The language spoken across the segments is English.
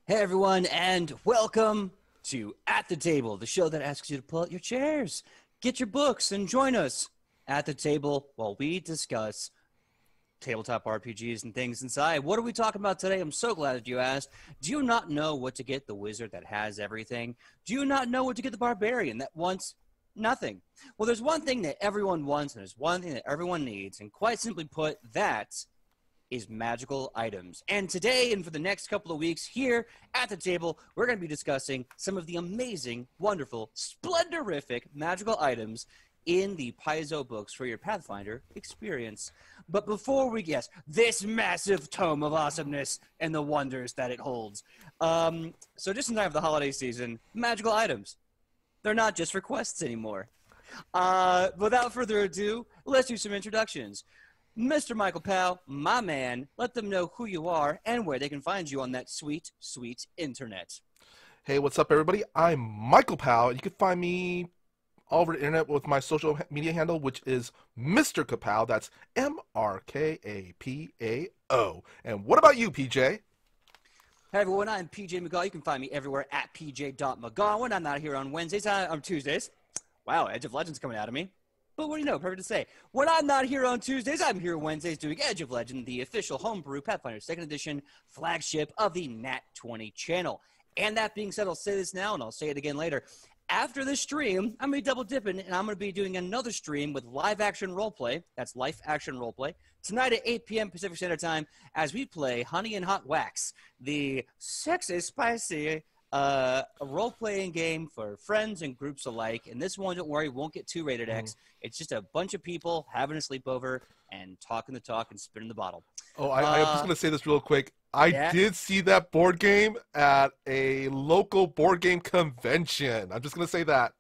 Hey everyone, and welcome to At the Table, the show that asks you to pull out your chairs, get your books, and join us at the table while we discuss tabletop RPGs and things inside. What are we talking about today? I'm so glad that you asked. Do you not know what to get the wizard that has everything? Do you not know what to get the barbarian that wants nothing? Well, there's one thing that everyone wants, and there's one thing that everyone needs, and quite simply put, that is magical items. And today and for the next couple of weeks here at the table, we're going to be discussing some of the amazing, wonderful, splendorific magical items in the Paizo books for your Pathfinder experience. But before we guess this massive tome of awesomeness and the wonders that it holds. So just in time for the holiday season, magical items. They're not just for quests anymore. Without further ado, let's do some introductions. Mr. Michael Powell, my man, let them know who you are and where they can find you on that sweet, sweet internet. Hey, what's up, everybody? I'm Michael Powell. You can find me all over the internet with my social media handle, which is Mr. Kapow. That's MrKapao. And what about you, PJ? Hey everyone, I'm PJ McGaw. You can find me everywhere at pj.mcgaw. When I'm not here on Wednesdays, on Tuesdays. Wow, Edge of Legends coming out of me. But what do you know? Perfect to say. When I'm not here on Tuesdays, I'm here Wednesdays doing Edge of Legend, the official homebrew Pathfinder 2nd Edition flagship of the Nat20 channel. And that being said, I'll say this now and I'll say it again later. After this stream, I'm going to be double dipping and I'm going to be doing another stream with live action roleplay. That's live action roleplay. Tonight at 8 p.m. Pacific Standard Time as we play Honey and Hot Wax, the sexy, spicy a role-playing game for friends and groups alike. And this one, don't worry, won't get too rated X. It's just a bunch of people having a sleepover and talking the talk and spinning the bottle. Oh, I'm just going to say this real quick. I did see that board game at a local board game convention. I'm just going to say that.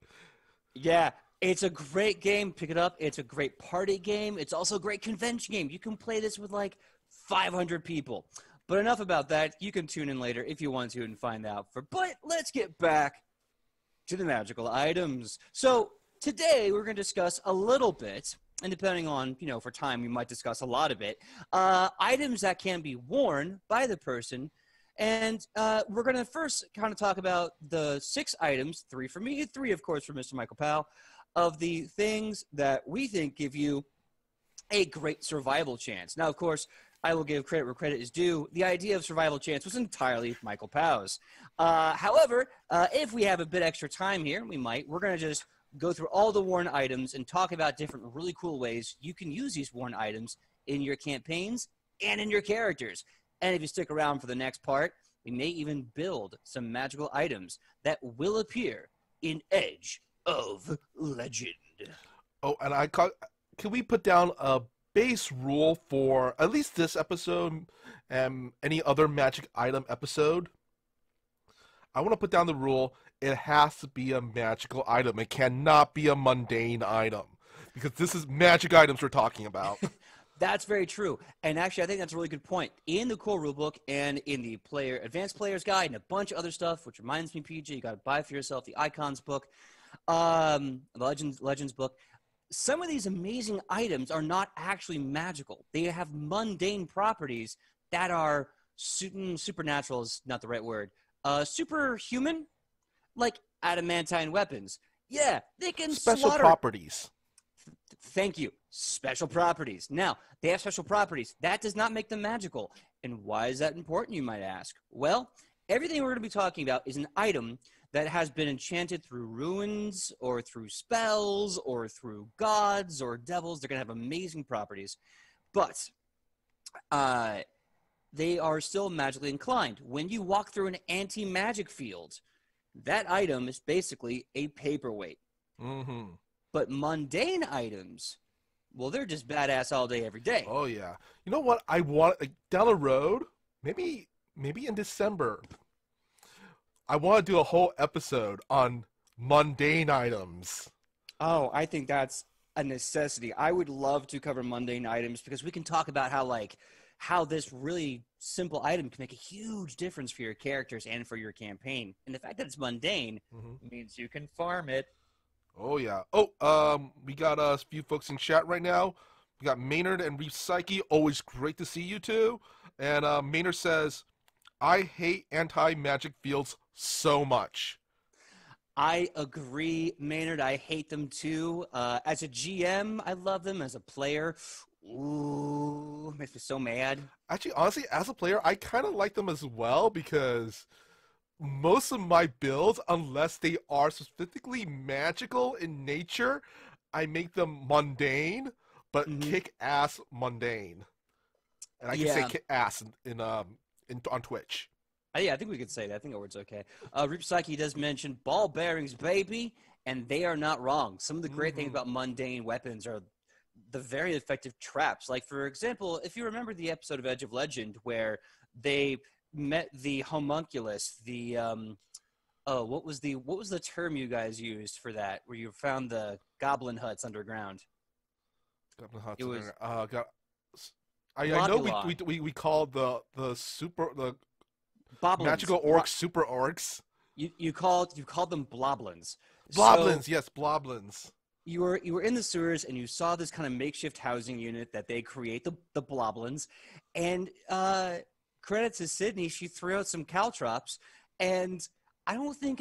Yeah, it's a great game. Pick it up. It's a great party game. It's also a great convention game. You can play this with like 500 people. But enough about that. You can tune in later if you want to and find out. But let's get back to the magical items. So today we're going to discuss a little bit, and depending on, for time, we might discuss a lot of it, items that can be worn by the person. And we're going to first kind of talk about the 6 items, 3 for me, 3, of course, for Mr. Michael Powell, of the things that we think give you a great survival chance. Now, of course, I will give credit where credit is due. The idea of survival chance was entirely Michael Powell's. However, if we have a bit extra time here, we're going to just go through all the worn items and talk about different really cool ways you can use these worn items in your campaigns and in your characters. And if you stick around for the next part, we may even build some magical items that will appear in Edge of Legend. Oh, and can we put down a base rule for at least this episode and any other magic item episode? I want to put down the rule: it has to be a magical item. It cannot be a mundane item, because this is magic items we're talking about. That's very true. And actually, I think that's a really good point. In the core rulebook and in the Advanced Player's Guide and a bunch of other stuff, which reminds me, PJ, you got to buy for yourself the Icons book, the Legends book. Some of these amazing items are not actually magical. They have mundane properties that are supernatural is not the right word. Superhuman, like adamantine weapons. Yeah, they can Special slaughter. properties. Thank you. Special properties. Now, they have special properties. That does not make them magical. And why is that important, you might ask? Well, everything we're going to be talking about is an item that has been enchanted through runes or through spells or through gods or devils. They're going to have amazing properties. But they are still magically inclined. When you walk through an anti-magic field, that item is basically a paperweight. Mm-hmm. But mundane items, well, they're just badass all day, every day. Oh, yeah. You know what? I want, down the road, maybe in December, I want to do a whole episode on mundane items. Oh, I think that's a necessity. I would love to cover mundane items because we can talk about how this really simple item can make a huge difference for your characters and for your campaign. And the fact that it's mundane means you can farm it. Oh, yeah. Oh, we got a few folks in chat right now. We got Maynard and Reef Psyche. Always great to see you two. And Maynard says, I hate anti-magic fields so much. I agree, Maynard. I hate them too. As a GM, I love them. As a player, ooh, makes me so mad. Actually, honestly, as a player, I kind of like them as well because most of my builds, unless they are specifically magical in nature, I make them mundane, but Hmm. kick ass mundane. And I can say Yeah. kick ass in on Twitch. Yeah, I think we could say that. I think that word's okay. Reap Psyche does mention ball bearings, baby, and they are not wrong. Some of the great things Hmm. about mundane weapons are the very effective traps. Like, for example, if you remember the episode of Edge of Legend where they met the homunculus, the oh, what was the term you guys used for that? Where you found the goblin huts underground? It was Got, I know globulon, we called the boblins. magical orcs super orcs. You called them bloblins. So Bloblins, yes, bloblins. you were in the sewers and you saw this kind of makeshift housing unit that they create, the bloblins, and credit to Sydney, she threw out some caltrops, and I don't think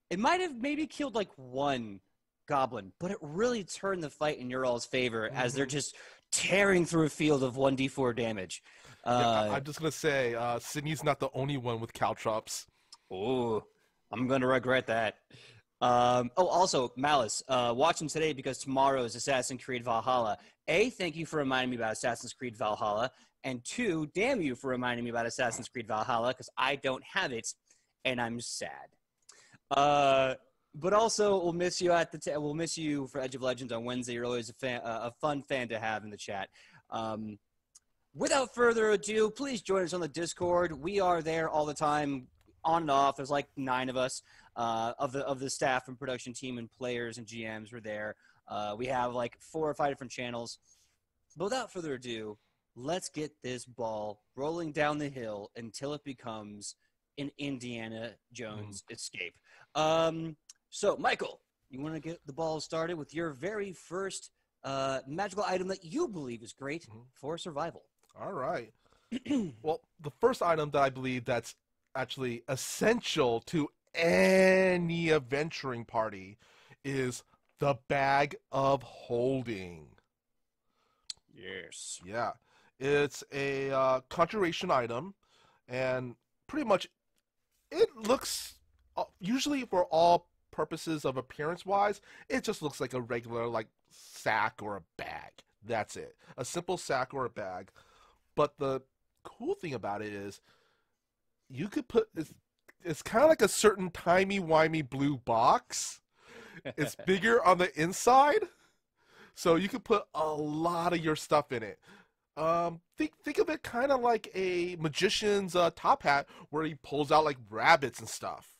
it might have maybe killed like one goblin, but it really turned the fight in your all's favor as they're Hmm. just tearing through a field of 1d4 damage. Yeah, uh I'm just gonna say, Sydney's not the only one with caltrops. oh, I'm gonna regret that. Oh, also, Malice, watching today because tomorrow is Assassin's Creed Valhalla. A, thank you for reminding me about Assassin's Creed Valhalla. And two, damn you for reminding me about Assassin's Creed Valhalla because I don't have it and I'm sad. Uh, but also, we'll miss you we'll miss you for Edge of Legends on Wednesday. You're always a fun fan to have in the chat. Um, Without further ado, please join us on the Discord. We are there all the time, on and off. There's like 9 of us of the staff and production team and players and GMs. We're there. We have like 4 or 5 different channels. But without further ado, let's get this ball rolling down the hill until it becomes an Indiana Mhm. Jones escape. So, Michael, you want to get the ball started with your very first magical item that you believe is great Mhm. for survival. All right. Well, the first item that I believe that's actually essential to any adventuring party is the bag of holding. Yes. Yeah, it's a conjuration item, and pretty much it looks usually for all purposes of appearance wise, it just looks like a regular like sack or a bag. That's it, a simple sack or a bag. But the cool thing about it is you could put it's kind of like a certain timey-wimey blue box. It's bigger on the inside, so you could put a lot of your stuff in it. Think of it kind of like a magician's top hat, where he pulls out like rabbits and stuff.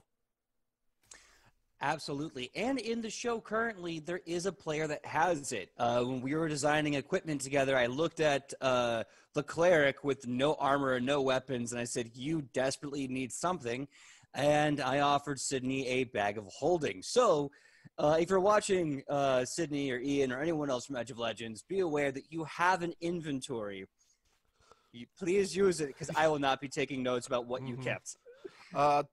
Absolutely. And in the show currently, there is a player that has it. When we were designing equipment together, I looked at the cleric with no armor and no weapons, and I said, "You desperately need something." And I offered Sydney a bag of holding. So if you're watching Sydney or Ian or anyone else from Edge of Legends, be aware that you have an inventory. Please use it because I will not be taking notes about what you Hmm. kept. Uh,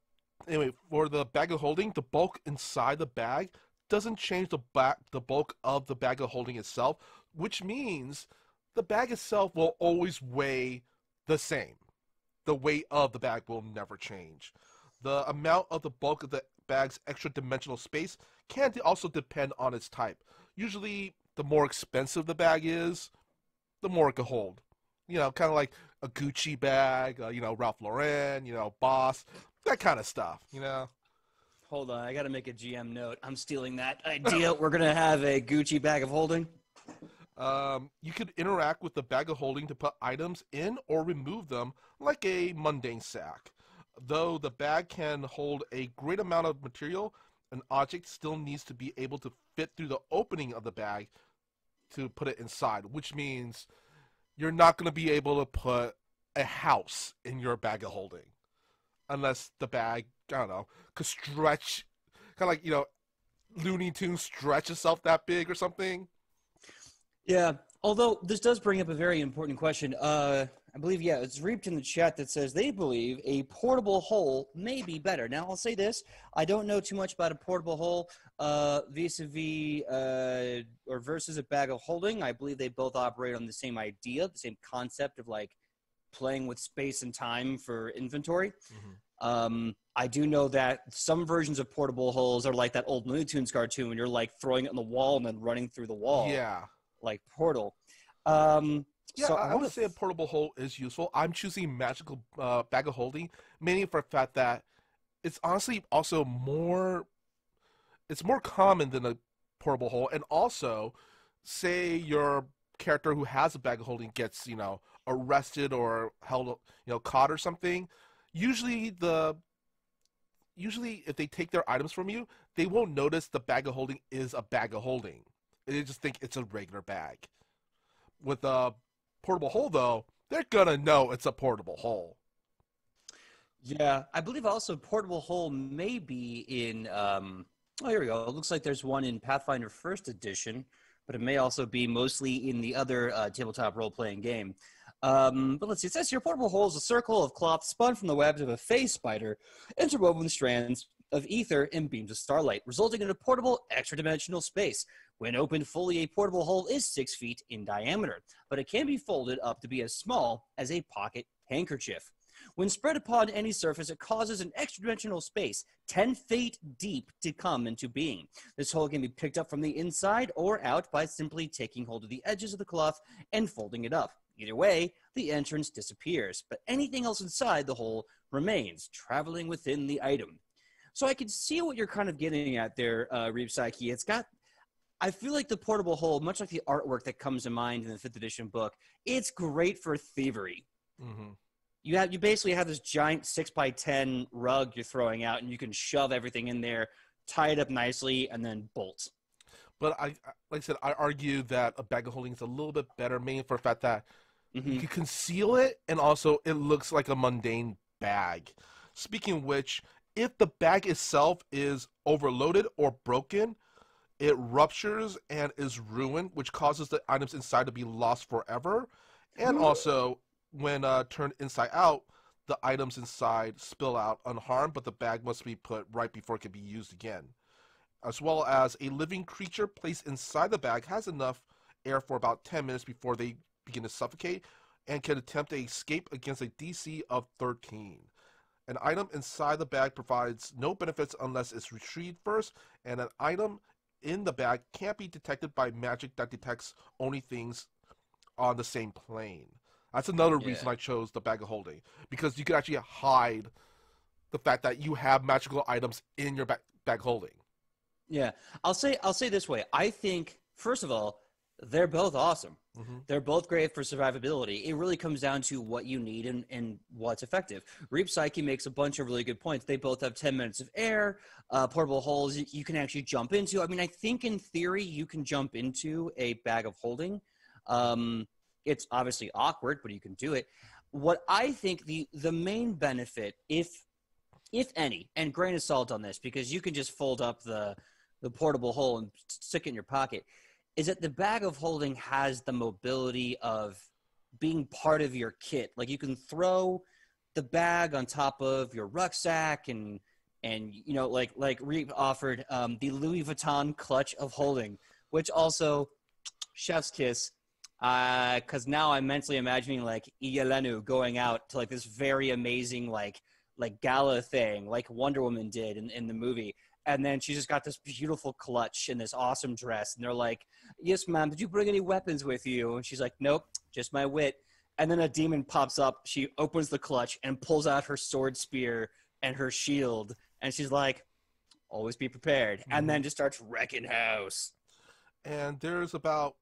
anyway, for the bag of holding, the bulk inside the bag doesn't change the bulk of the bag of holding itself, which means the bag itself will always weigh the same. The weight of the bag will never change. The amount of the bulk of the bag's extra dimensional space can also depend on its type. Usually, the more expensive the bag is, the more it can hold. You know, kind of like a Gucci bag, Ralph Lauren, Boss, that kind of stuff, Hold on, I got to make a GM note. I'm stealing that idea. We're going to have a Gucci bag of holding. You could interact with the bag of holding to put items in or remove them like a mundane sack. Though the bag can hold a great amount of material, an object still needs to be able to fit through the opening of the bag to put it inside, which means you're not going to be able to put a house in your bag of holding unless the bag, I don't know, could stretch, kind of like, Looney Tunes stretch itself that big or something. Yeah. Although this does bring up a very important question. I believe, yeah, it's Reaped in the chat that says they believe a portable hole may be better. Now, I'll say this. I don't know too much about a portable hole vis-a-vis or versus a bag of holding. I believe they both operate on the same idea, the same concept of, like, playing with space and time for inventory. I do know that some versions of portable holes are like that old Looney Tunes cartoon. You're, like, throwing it on the wall and then running through the wall, Yeah. like Portal. Yeah, So I would say a portable hole is useful. I'm choosing magical bag of holding, mainly for the fact that it's honestly also more. It's more common than a portable hole, and also, say your character who has a bag of holding gets arrested or held caught or something. Usually usually if they take their items from you, they won't notice the bag of holding is a bag of holding. They just think it's a regular bag. With a portable hole, though, they're gonna know it's a portable hole. Yeah, I believe also portable hole may be in. Oh, here we go. It looks like there's one in Pathfinder First Edition, but it may also be mostly in the other tabletop role-playing game. But let's see. It says here, portable hole is a circle of cloth spun from the webs of a phase spider, interwoven with strands of ether and beams of starlight, resulting in a portable extra-dimensional space. When opened fully, a portable hole is 6 feet in diameter, but it can be folded up to be as small as a pocket handkerchief. When spread upon any surface, it causes an extra-dimensional space 10 feet deep to come into being. This hole can be picked up from the inside or out by simply taking hold of the edges of the cloth and folding it up. Either way, the entrance disappears, but anything else inside the hole remains, traveling within the item. So I can see what you're kind of getting at there, Reeve Psyche. I feel like the portable hole, much like the artwork that comes to mind in the 5th edition book, it's great for thievery. Mm-hmm. You basically have this giant 6x10 rug you're throwing out, and you can shove everything in there, tie it up nicely, and then bolt. But like I said, I argue that a bag of holding is a little bit better, mainly for the fact that you can conceal it, and also it looks like a mundane bag. Speaking of which, if the bag itself is overloaded or broken, it ruptures and is ruined, which causes the items inside to be lost forever. And also, when turned inside out, the items inside spill out unharmed, but the bag must be put right before it can be used again. As well as a living creature placed inside the bag has enough air for about 10 minutes before they begin to suffocate and can attempt to escape against a DC of 13. An item inside the bag provides no benefits unless it's retrieved first, and an item in the bag can't be detected by magic that detects only things on the same plane. That's another reason I chose the bag of holding, because you can actually hide the fact that you have magical items in your bag holding. Yeah, I'll say this way. I think, first of all, they're both awesome. They're both great for survivability. It really comes down to what you need and what's effective. Reap Psyche makes a bunch of really good points. They both have 10 minutes of air, portable holes you can actually jump into. I mean, I think in theory you can jump into a bag of holding. It's obviously awkward, but you can do it. What I think the main benefit, if any, and grain of salt on this, because you can just fold up the portable hole and stick it in your pocket, is that the bag of holding has the mobility of being part of your kit. Like, you can throw the bag on top of your rucksack and like Reap offered the Louis Vuitton clutch of holding, which also, chef's kiss, because now I'm mentally imagining like Yelenu going out to like this very amazing like gala thing like Wonder Woman did in the movie. And then she just got this beautiful clutch and this awesome dress. And they're like, yes, ma'am, did you bring any weapons with you? And she's like, nope, just my wit. And then a demon pops up. She opens the clutch and pulls out her sword spear and her shield. And she's like, always be prepared. And then just starts wrecking house. And there's about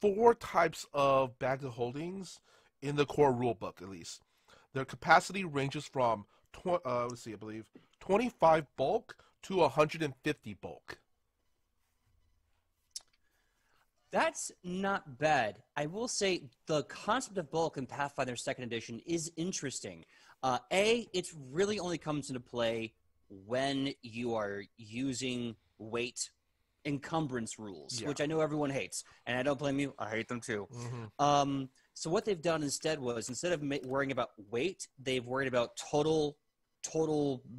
4 types of bag of holdings in the core rulebook, at least. Their capacity ranges from, I believe, 25 bulk to 150 bulk. That's not bad. I will say the concept of bulk in Pathfinder 2nd Edition is interesting. It really only comes into play when you are using weight encumbrance rules, which I know everyone hates, and I don't blame you. I hate them too. So what they've done instead was, instead of worrying about weight, they've worried about total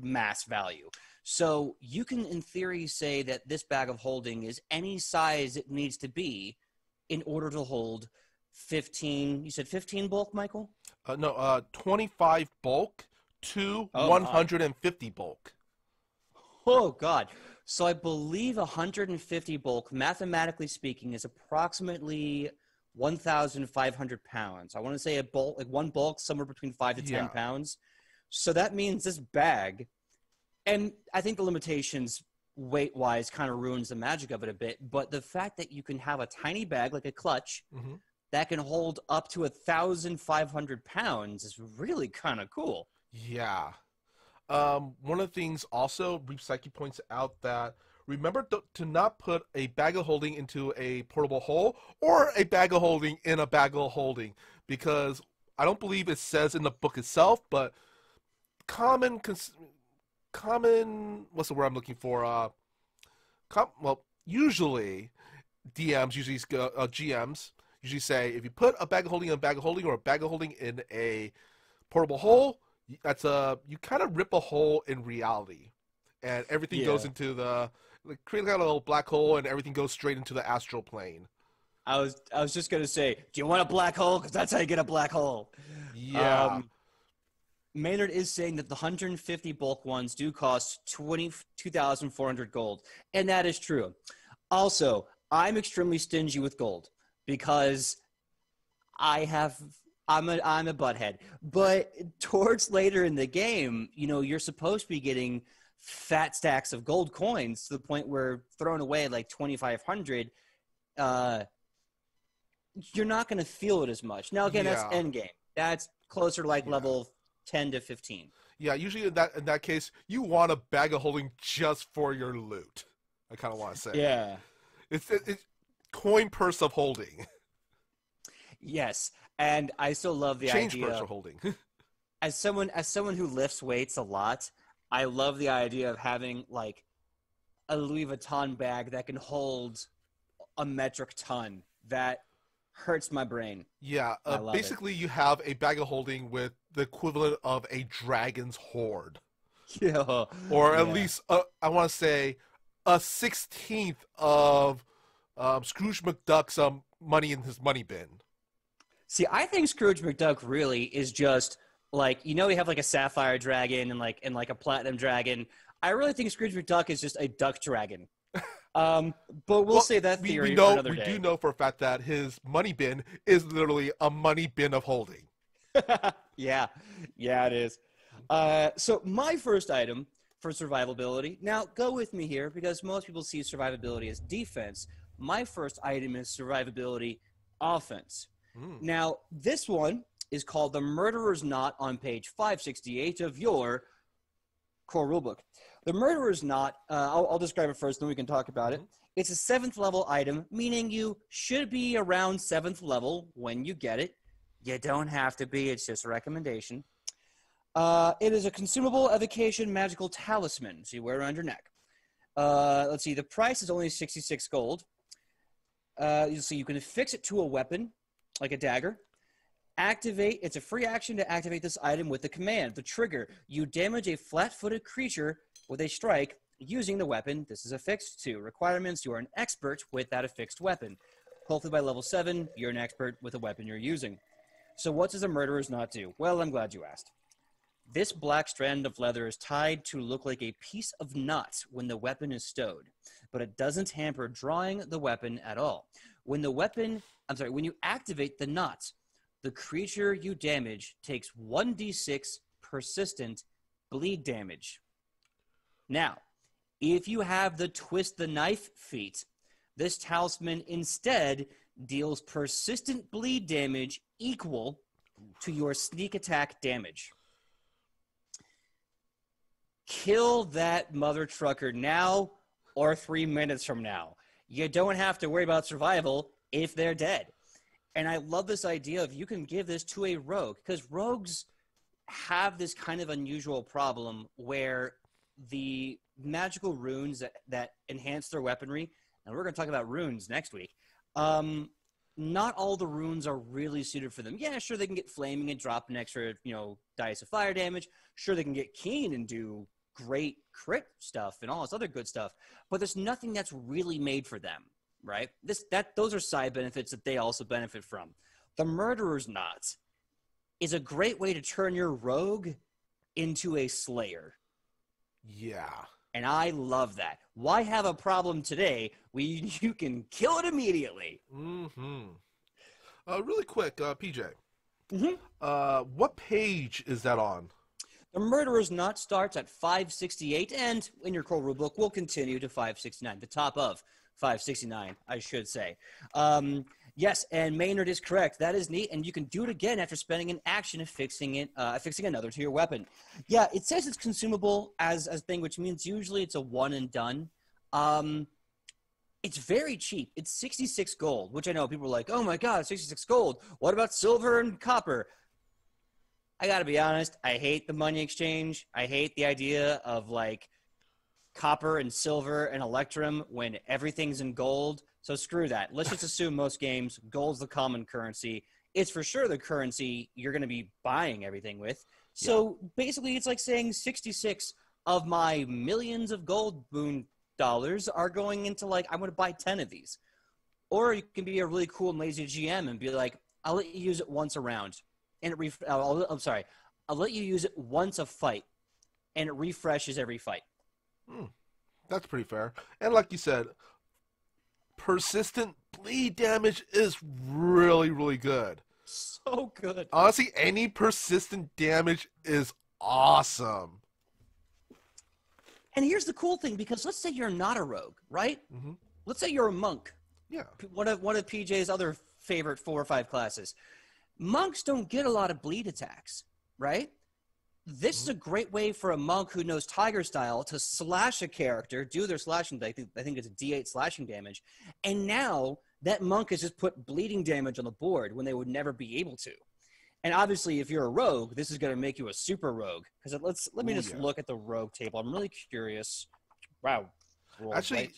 mass value. So you can, in theory, say that this bag of holding is any size it needs to be in order to hold 15. You said 15 bulk, Michael? No, 25 bulk to Oh my. 150 bulk. Oh God. So I believe 150 bulk, mathematically speaking, is approximately 1,500 pounds. I want to say a bulk, like one bulk, somewhere between 5 to 10 Yeah. pounds. So that means this bag, and I think the limitations weight-wise kind of ruins the magic of it a bit. But the fact that you can have a tiny bag like a clutch Hmm. that can hold up to 1,500 pounds is really kind of cool. Yeah. One of the things also, Reef Psyche points out that remember to not put a bag of holding into a portable hole or a bag of holding in a bag of holding, because I don't believe it says in the book itself, but common, what's the word I'm looking for? Well, usually GMs usually say if you put a bag of holding in a bag of holding or a bag of holding in a portable hole, you kind of rip a hole in reality, and everything goes Yeah. into create like a little black hole, and everything goes straight into the astral plane. I was just gonna say, do you want a black hole? Because that's how you get a black hole. Yeah, Um, Maynard is saying that the 150 bulk ones do cost 22,400 gold, and that is true. Also, I'm extremely stingy with gold because I have I'm a butthead. But towards later in the game, you're supposed to be getting fat stacks of gold coins to the point where throwing away like 2,500, uh, you're not going to feel it as much. Now, again, that's yeah, end game. That's closer to like yeah, level 10 to 15. yeah. Usually in that case, you want a bag of holding just for your loot. I kind of want to say Yeah. it's coin purse of holding, Yes. And I still love the change purse idea, of holding. as someone who lifts weights a lot, I love the idea of having like a Louis Vuitton bag that can hold a metric ton. That hurts my brain. Yeah, I love it. basically you have a bag of holding with the equivalent of a dragon's hoard, Yeah. or at Yeah. least I want to say a 16th of Scrooge McDuck's money in his money bin. See, I think Scrooge McDuck really is just like, we have like a sapphire dragon and like a platinum dragon. I really think Scrooge McDuck is just a duck dragon. But we'll Well, save that we theory for know another we do day. know for a fact that his money bin is literally a money bin of holding. Yeah, yeah, it is. So my first item for survivability. Now, go with me here because most people see survivability as defense. My first item is survivability offense. Mm. Now, this one is called the Murderer's Knot on page 568 of your core rulebook. The Murderer's Knot, I'll describe it first, then we can talk about it. Hmm. It's a 7th level item, meaning you should be around 7th level when you get it. You don't have to be, it's just a recommendation. It is a consumable evocation magical talisman, so you wear it around your neck. Let's see, the price is only 66 gold. You'll see you can affix it to a weapon, like a dagger. It's a free action to activate this item with the command. The trigger, you damage a flat-footed creature with a strike using the weapon this is affixed to. Requirements, you are an expert with that affixed weapon. Hopefully by level 7, you're an expert with the weapon you're using. So what does a Murderer's Knot do? Well, I'm glad you asked. This black strand of leather is tied to look like a piece of knot when the weapon is stowed, but it doesn't hamper drawing the weapon at all. When you activate the knot, the creature you damage takes 1d6 persistent bleed damage. Now, if you have the twist the knife feat, this talisman instead deals persistent bleed damage equal to your sneak attack damage. Kill that mother trucker now or 3 minutes from now. You don't have to worry about survival if they're dead. And I love this idea of you can give this to a rogue, because rogues have this kind of unusual problem where the magical runes that enhance their weaponry, and we're going to talk about runes next week, not all the runes are really suited for them. Yeah, sure, they can get flaming and drop an extra, dice of fire damage. Sure, they can get keen and do great crit stuff and all this other good stuff. But there's nothing that's really made for them, right? Those are side benefits that they also benefit from. The Murderer's Knot is a great way to turn your rogue into a slayer. Yeah. And I love that. Why have a problem today when you can kill it immediately? Mm-hmm. Really quick, PJ. Mm-hmm. What page is that on? The Murderer's Knot starts at 568, and in your core rulebook, will continue to 569, the top of 569, I should say. Yes, and Maynard is correct. That is neat, and you can do it again after spending an action fixing another to your weapon. Yeah, it says it's consumable as a thing, which means usually it's a one and done. It's very cheap. It's 66 gold, which I know people are like, oh my god, 66 gold. What about silver and copper? I gotta be honest, I hate the money exchange. I hate the idea of like copper and silver and electrum when everything's in gold. So screw that. Let's just assume most games, gold's the common currency. It's for sure the currency you're going to be buying everything with. So basically it's like saying 66 of my millions of gold boon dollars are going into like, I'm going to buy 10 of these. Or you can be a really cool and lazy GM and be like, I'll let you use it once a round. And I'll let you use it once a fight. And it refreshes every fight. That's pretty fair. And like you said, persistent bleed damage is really, really good. So good. Honestly, any persistent damage is awesome. And here's the cool thing, because let's say you're not a rogue, right? Mm-hmm. Let's say you're a monk. Yeah. One of PJ's other favorite 4 or 5 classes. Monks don't get a lot of bleed attacks, right? This is a great way for a monk who knows Tiger Style to slash a character, do their slashing. I think it's a D8 slashing damage, and now that monk has just put bleeding damage on the board when they would never be able to. And obviously, if you're a rogue, this is going to make you a super rogue. Because let me look at the rogue table. I'm really curious. Wow. Actually,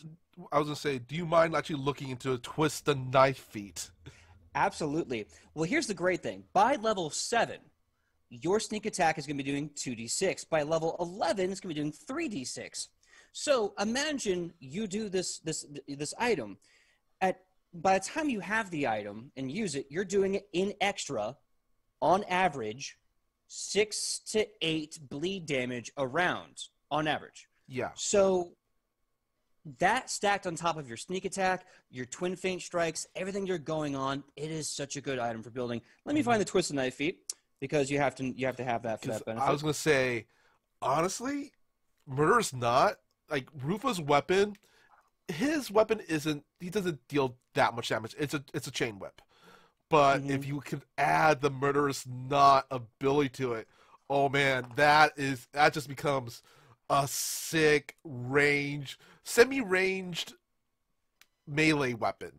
I was going to say, do you mind actually looking into Twist the Knife feat? Absolutely. Well, here's the great thing. By level 7, your sneak attack is going to be doing 2d6. By level 11, it's going to be doing 3d6. So imagine you do this item. By the time you have the item and use it, you're doing it in extra, on average, 6 to 8 bleed damage a round, on average. Yeah. So that stacked on top of your sneak attack, your twin feint strikes, everything you're going on, it is such a good item for building. Let me find the Twist the Knife feat, because you have to have that for that benefit. I was going to say, honestly, Murder's Knot, like Rufa's weapon, his weapon he doesn't deal that much damage. It's a chain whip. But if you could add the Murderous Knot ability to it, oh man, that just becomes a sick semi-ranged melee weapon.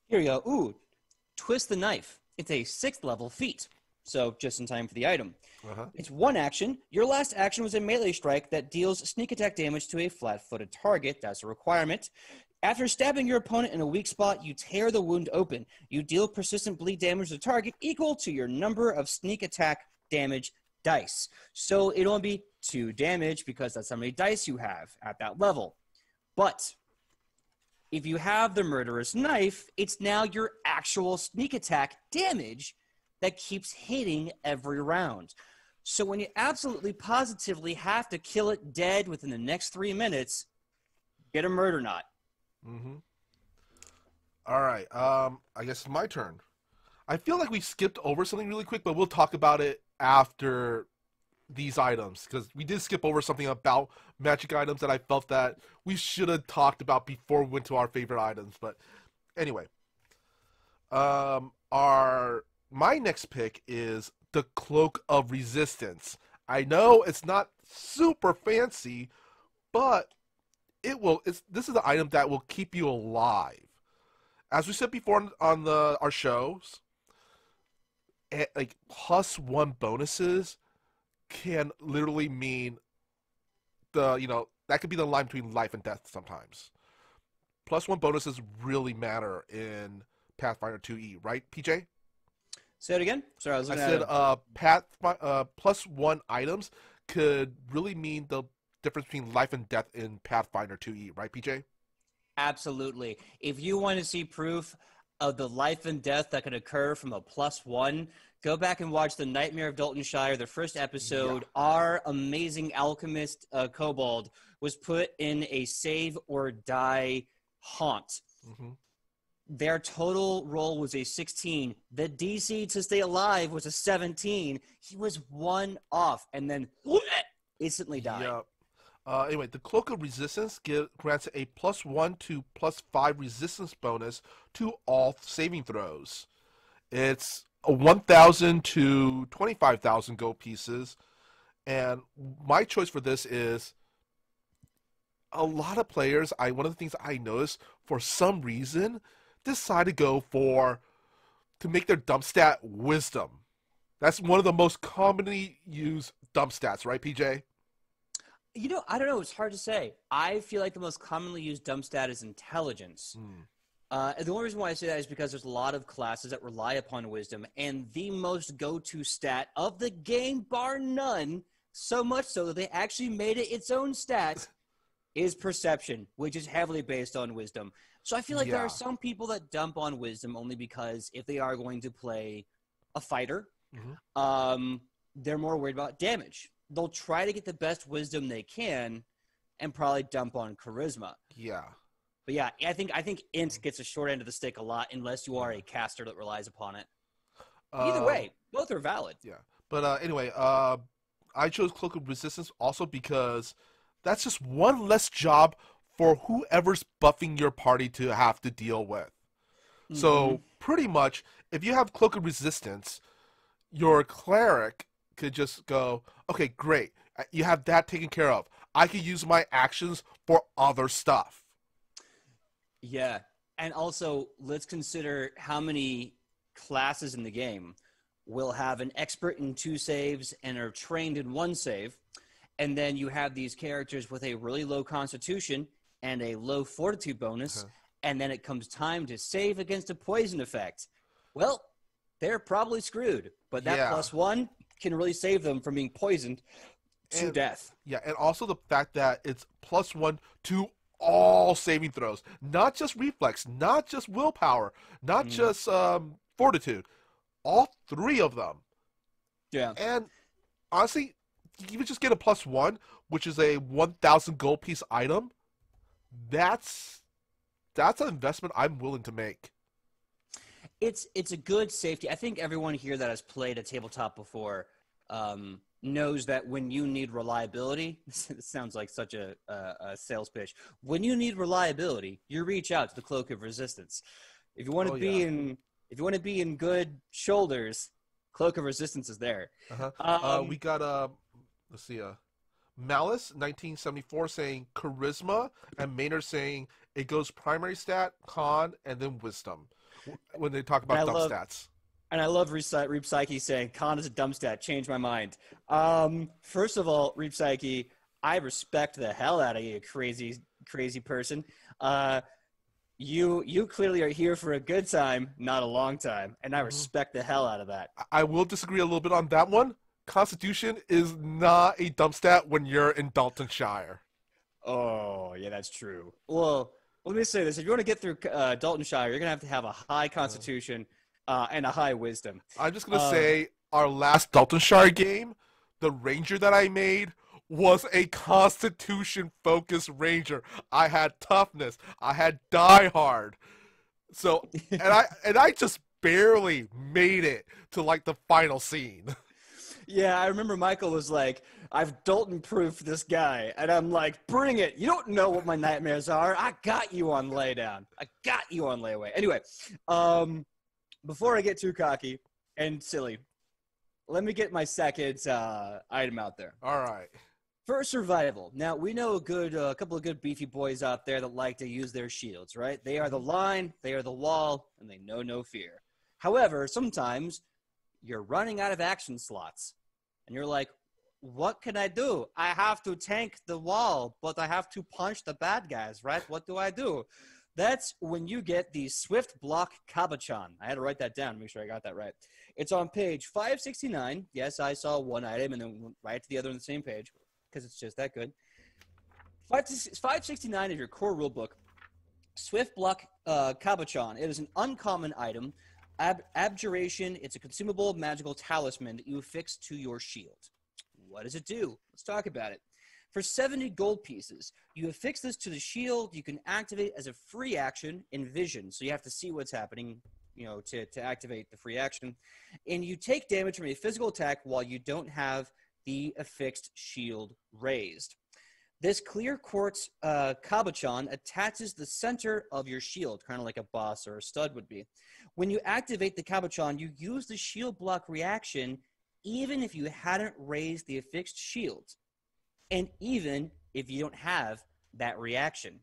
Here you go. Ooh, Twist the Knife. It's a 6th level feat, so just in time for the item. It's 1 action. Your last action was a melee strike that deals sneak attack damage to a flat-footed target. That's a requirement. After stabbing your opponent in a weak spot, you tear the wound open. You deal persistent bleed damage to the target equal to your number of sneak attack damage dice. So it'll only be 2 damage because that's how many dice you have at that level. But if you have the Murderous Knife, it's now your actual sneak attack damage that keeps hitting every round. So when you absolutely positively have to kill it dead within the next 3 minutes, get a Murder Knot. All right. I guess it's my turn. I feel like we skipped over something really quick, but we'll talk about it after these items, because we did skip over something about magic items that I felt that we should have talked about before we went to our favorite items. But anyway, my next pick is the Cloak of Resistance. I know it's not super fancy, but this is the item that will keep you alive. As we said before on our shows, like +1 bonuses can literally mean that could be the line between life and death sometimes. +1 bonuses really matter in Pathfinder 2e, right, PJ? Say it again. Sorry, I was I looking at said it. +1 items could really mean the difference between life and death in Pathfinder 2e, right, PJ? Absolutely. If you want to see proof of the life and death that could occur from a +1, go back and watch The Nightmare of Daltonshire, the first Yeah. episode. Our amazing alchemist, Kobold, was put in a save or die haunt. Hmm. Their total roll was a 16. The DC to stay alive was a 17. He was one off and then instantly died. Yeah. Anyway, the Cloak of Resistance grants a +1 to +5 resistance bonus to all saving throws. It's a 1,000 to 25,000 gold pieces, and my choice for this is a lot of players. One of the things I noticed for some reason decide to go for to make their dump stat Wisdom. That's one of the most commonly used dump stats, right, PJ? I don't know. It's hard to say. I feel like the most commonly used dump stat is intelligence. Hmm. And the only reason why I say that is because there's a lot of classes that rely upon wisdom, and the most go-to stat of the game, bar none, so much so that they actually made it its own stat, is perception, which is heavily based on wisdom. So I feel like there are Yeah. some people that dump on wisdom only because if they are going to play a fighter, Hmm. they're more worried about damage. They'll try to get the best wisdom they can and probably dump on charisma. Yeah. But yeah, I think int gets a short end of the stick a lot unless you are a caster that relies upon it. Either Um, way, both are valid. yeah. But anyway, I chose Cloak of Resistance also because that's just one less job for whoever's buffing your party to have to deal with. Mm-hmm. So pretty much, if you have Cloak of Resistance, your cleric could just go, okay, great. You have that taken care of. I could use my actions for other stuff. Yeah. And also, let's consider how many classes in the game will have an expert in 2 saves and are trained in 1 save. And then you have these characters with a really low constitution and a low fortitude bonus. Uh-huh. And then it comes time to save against a poison effect. Well, they're probably screwed. But that Yeah. +1 can really save them from being poisoned to And death. yeah, and also the fact that it's +1 to all saving throws, not just reflex, not just willpower, not Mm, just fortitude, all 3 of them. yeah. And honestly, you would just get a +1, which is a 1,000 gold piece item. That's an investment I'm willing to make. It's a good safety. I think everyone here that has played a tabletop before knows that when you need reliability, this sounds like such a sales pitch. When you need reliability, you reach out to the Cloak of Resistance. If you want to Oh be yeah. in good shoulders, Cloak of Resistance is there. Uh-huh. We Um, got let's see, Malice 1974 saying charisma, and Maynard saying it goes primary stat, con, and then wisdom. When they talk and about dump stats. I love Reap Psyche saying con is a dumb stat. Change my mind. First of all, Reap Psyche, I respect the hell out of you, crazy person. You clearly are here for a good time, not a long time, and I Mhm. respect the hell out of that. I will disagree a little bit on that one. Constitution is not a dump stat when you're in Daltonshire. Oh, yeah, that's true. Well, let me say this: if you want to get through Daltonshire, you're gonna have a high Constitution and a high Wisdom. I'm just gonna Uh, say our last Daltonshire game, the ranger that I made was a Constitution focused ranger. I had toughness. I had die hard. So and I just barely made it to like the final scene. Yeah, I remember Michael was like, I've Dalton-proofed this guy. And I'm like, bring it. You don't know what my nightmares are. I got you on laydown. I got you on layaway. Anyway, before I get too cocky and silly, let me get my second item out there. All right. For survival. Now, we know a couple of good beefy boys out there that like to use their shields, right? They are the line, they are the wall, and they know no fear. However, sometimes you're running out of action slots, and you're like, what can I do? I have to tank the wall, but I have to punch the bad guys, right? What do I do? That's when you get the Swift Block Kabbachan. I had to write that down to make sure I got that right. It's on page 569. Yes, I saw one item and then went right to the other on the same page because it's just that good. 569 is your core rulebook. Swift Block Kabbachan. It is an uncommon item. Abjuration. It's a consumable magical talisman that you affix to your shield. What does it do? Let's talk about it. For 70 gold pieces, you affix this to the shield. You can activate as a free action in vision. So you have to see what's happening, to activate the free action. And you take damage from a physical attack while you don't have the affixed shield raised. This clear quartz Kabbachan attaches the center of your shield, kind of like a boss or a stud would be. When you activate the Kabbachan, you use the shield block reaction even if you hadn't raised the affixed shield, and even if you don't have that reaction.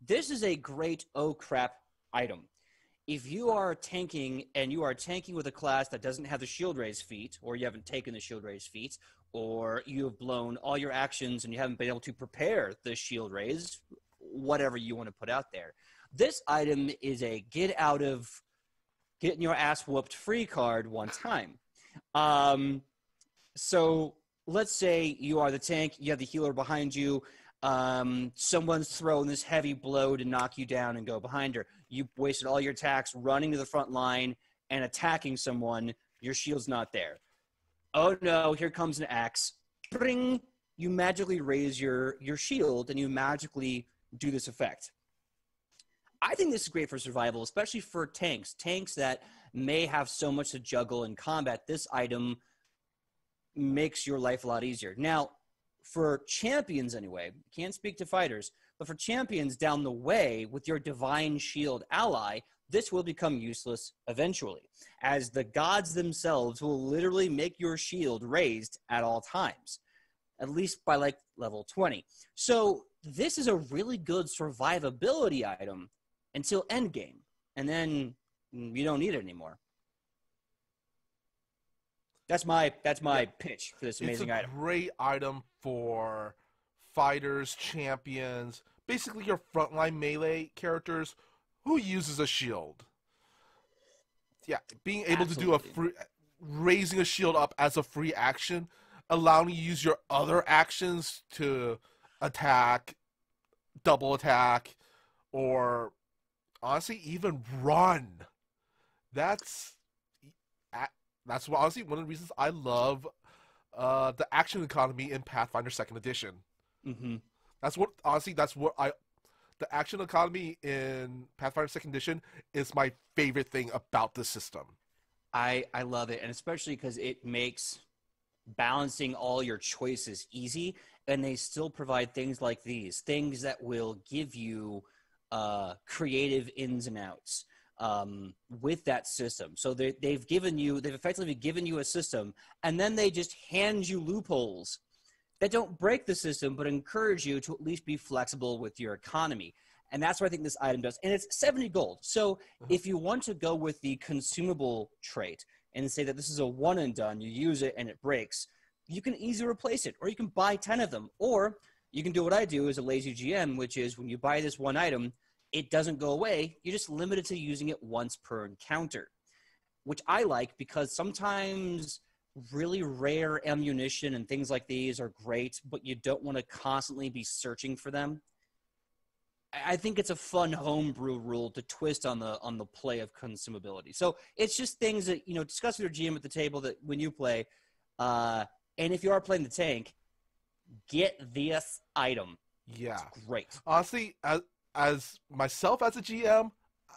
This is a great oh crap item. If you are tanking and you are tanking with a class that doesn't have the shield raise feat, or you haven't taken the shield raise feat, or you have blown all your actions and you haven't been able to prepare the shield raise, whatever you want to put out there. This item is a get out of getting your ass whooped free card one time. So let's say you are the tank, you have the healer behind you, someone's throwing this heavy blow to knock you down and go behind her. You wasted all your attacks running to the front line and attacking someone, your shield's not there. Oh no, here comes an axe. Bring! You magically raise your shield and you magically do this effect. I think this is great for survival, especially for tanks. Tanks that may have so much to juggle in combat. This item makes your life a lot easier. Now, for champions anyway, can't speak to fighters, but for champions down the way with your Divine Shield ally, this will become useless eventually, as the gods themselves will literally make your shield raised at all times, at least by like level 20. So this is a really good survivability item until endgame, and then you don't need it anymore. That's my pitch for this amazing item. It's a great item for fighters, champions, basically your frontline melee characters who uses a shield. Yeah, being able to do raising a shield up as a free action, allowing you to use your other actions to attack, double attack, or honestly even run. That's honestly one of the reasons I love the action economy in Pathfinder 2nd Edition. Mm-hmm. The action economy in Pathfinder 2nd Edition is my favorite thing about the system. I love it, and especially because it makes balancing all your choices easy, and they still provide things like these, things that will give you creative ins and outs with that system. So they've effectively given you a system, and then they just hand you loopholes that don't break the system, but encourage you to at least be flexible with your economy. And that's what I think this item does. And it's 70 gold. So if you want to go with the consumable trait and say that this is a one and done, you use it and it breaks, you can easily replace it, or you can buy 10 of them. Or you can do what I do as a lazy GM, which is when you buy this one item, it doesn't go away. You're just limited to using it once per encounter, which I like because sometimes really rare ammunition and things like these are great, but you don't want to constantly be searching for them. I think it's a fun homebrew rule to twist on the play of consumability. So it's just things that, discuss with your GM at the table that when you play, and if you are playing the tank, get this item. Yeah. It's great. Honestly, as myself as a GM,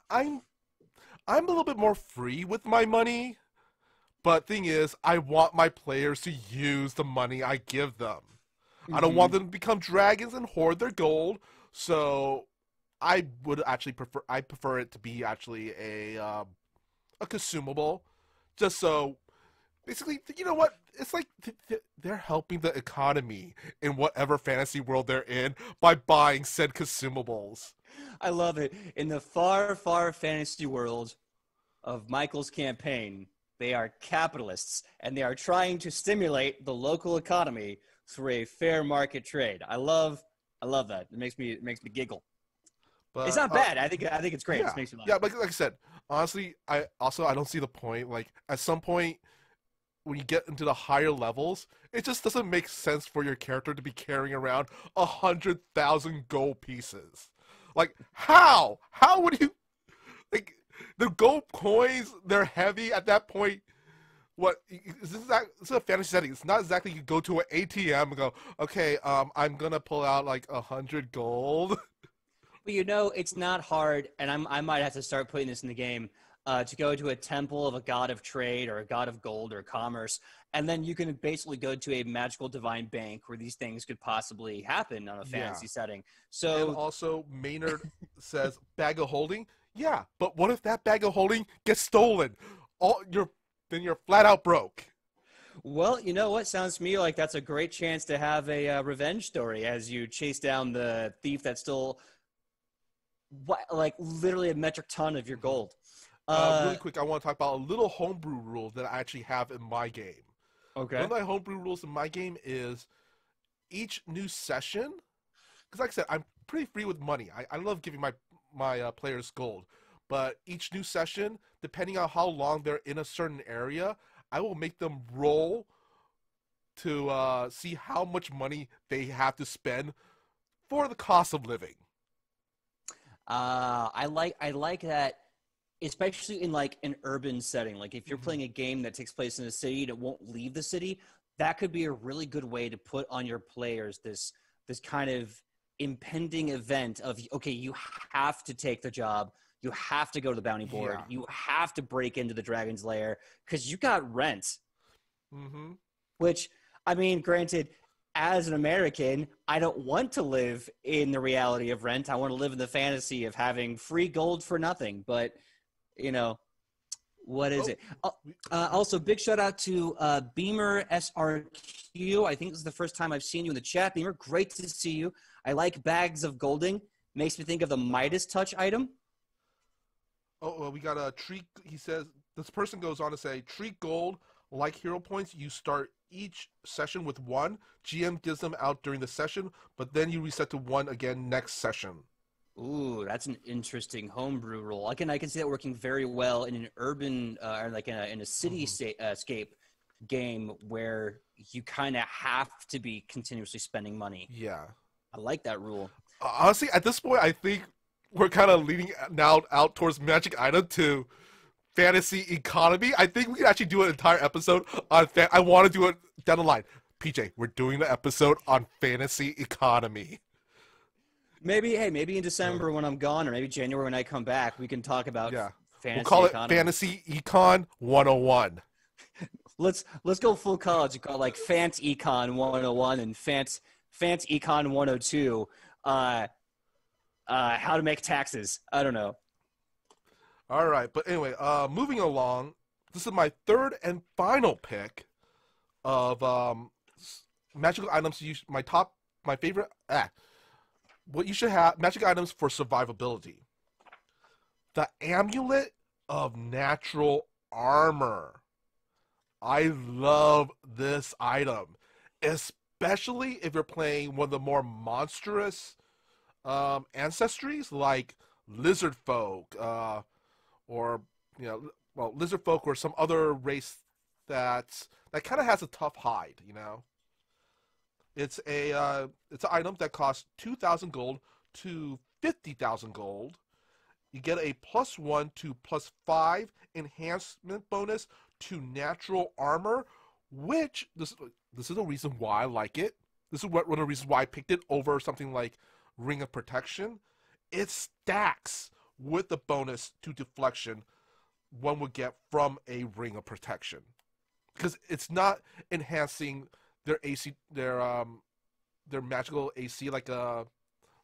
I'm a little bit more free with my money. But thing is, I want my players to use the money I give them. Mm-hmm. I don't want them to become dragons and hoard their gold. So I would actually prefer it to be actually a consumable. Just so, basically, you know what? It's like they're helping the economy in whatever fantasy world they're in by buying said consumables. I love it. In the far, far fantasy world of Michael's campaign, they are capitalists, and they are trying to stimulate the local economy through a fair market trade. I love that. It makes me giggle. It's But not bad. I think it's great. It yeah, makes me laugh. yeah. Like I said, honestly, I don't see the point. Like at some point, when you get into the higher levels, it just doesn't make sense for your character to be carrying around 100,000 gold pieces. Like how? How would you like the gold coins? They're heavy at that point. What this is a fantasy setting. It's not exactly you go to an ATM and go, okay, I'm gonna pull out like 100 gold. But you know, it's not hard, and I might have to start putting this in the game, to go to a temple of a god of trade or a god of gold or commerce, and then you can basically go to a magical divine bank where these things could possibly happen on a Yeah. fantasy setting. And So, also, Maynard says bag of holding. Yeah, but what if that bag of holding gets stolen? Then you're flat out broke. well, you know what? Sounds to me like that's a great chance to have a revenge story as you chase down the thief that stole like literally a metric ton of your Mhm. gold. Uh, Really quick, I want to talk about a little homebrew rule that I actually have in my game. One okay. of my homebrew rules in my game is each new session, because like I said, I'm pretty free with money. I love giving my players gold, but each new session, depending on how long they're in a certain area, I will make them roll to see how much money they have to spend for the cost of living. I like that, especially in like an urban setting. Like if you're Hmm. playing a game that takes place in a city and it won't leave the city, that could be a really good way to put on your players this kind of impending event of, okay, you have to take the job, you have to go to the bounty board, Yeah. you have to break into the dragon's lair because you got rent. Hmm. Which, I mean, granted, as an American, I don't want to live in the reality of rent. I want to live in the fantasy of having free gold for nothing. But, you know, what is Oh, it? we, Also, big shout out to Beamer SRQ. I think this is the first time I've seen you in the chat. Beamer, great to see you. I like bags of golding. Makes me think of the Midas touch item. we got a treat. He says this person goes on to say treat gold like hero points. You start each session with one. GM gives them out during the session, but then you reset to one again next session. Ooh, that's an interesting homebrew rule. I can see that working very well in an urban or like in a city Hmm. scape game where you kind of have to be continuously spending money. Yeah. I like that rule. Honestly, at this point, I think we're kind of leaning now out towards magic item to fantasy economy. I think we could actually do an entire episode on I want to do it down the line. PJ, we're doing the episode on fantasy economy. Maybe, hey, maybe in Uh, December when I'm gone, or maybe January when I come back, we can talk about yeah. We'll fantasy call it economy. Fantasy Econ 101. Let's go full college. You call it like Fant Econ 101 and Fant Econ 102. How to make taxes. I don't know. All right, but anyway, moving along. This is my third and final pick of magical items. My favorite. What you should have magic items for survivability. The Amulet of Natural Armor. I love this item, especially if you're playing one of the more monstrous ancestries like lizard folk, or lizard folk or some other race that kind of has a tough hide. It's an item that costs 2,000 gold to 50,000 gold. You get a +1 to +5 enhancement bonus to natural armor, which this is the reason why I like it. This is one of the reasons why I picked it over something like Ring of Protection. It stacks with the bonus to deflection one would get from a Ring of Protection, because it's not enhancing their AC, their magical AC like a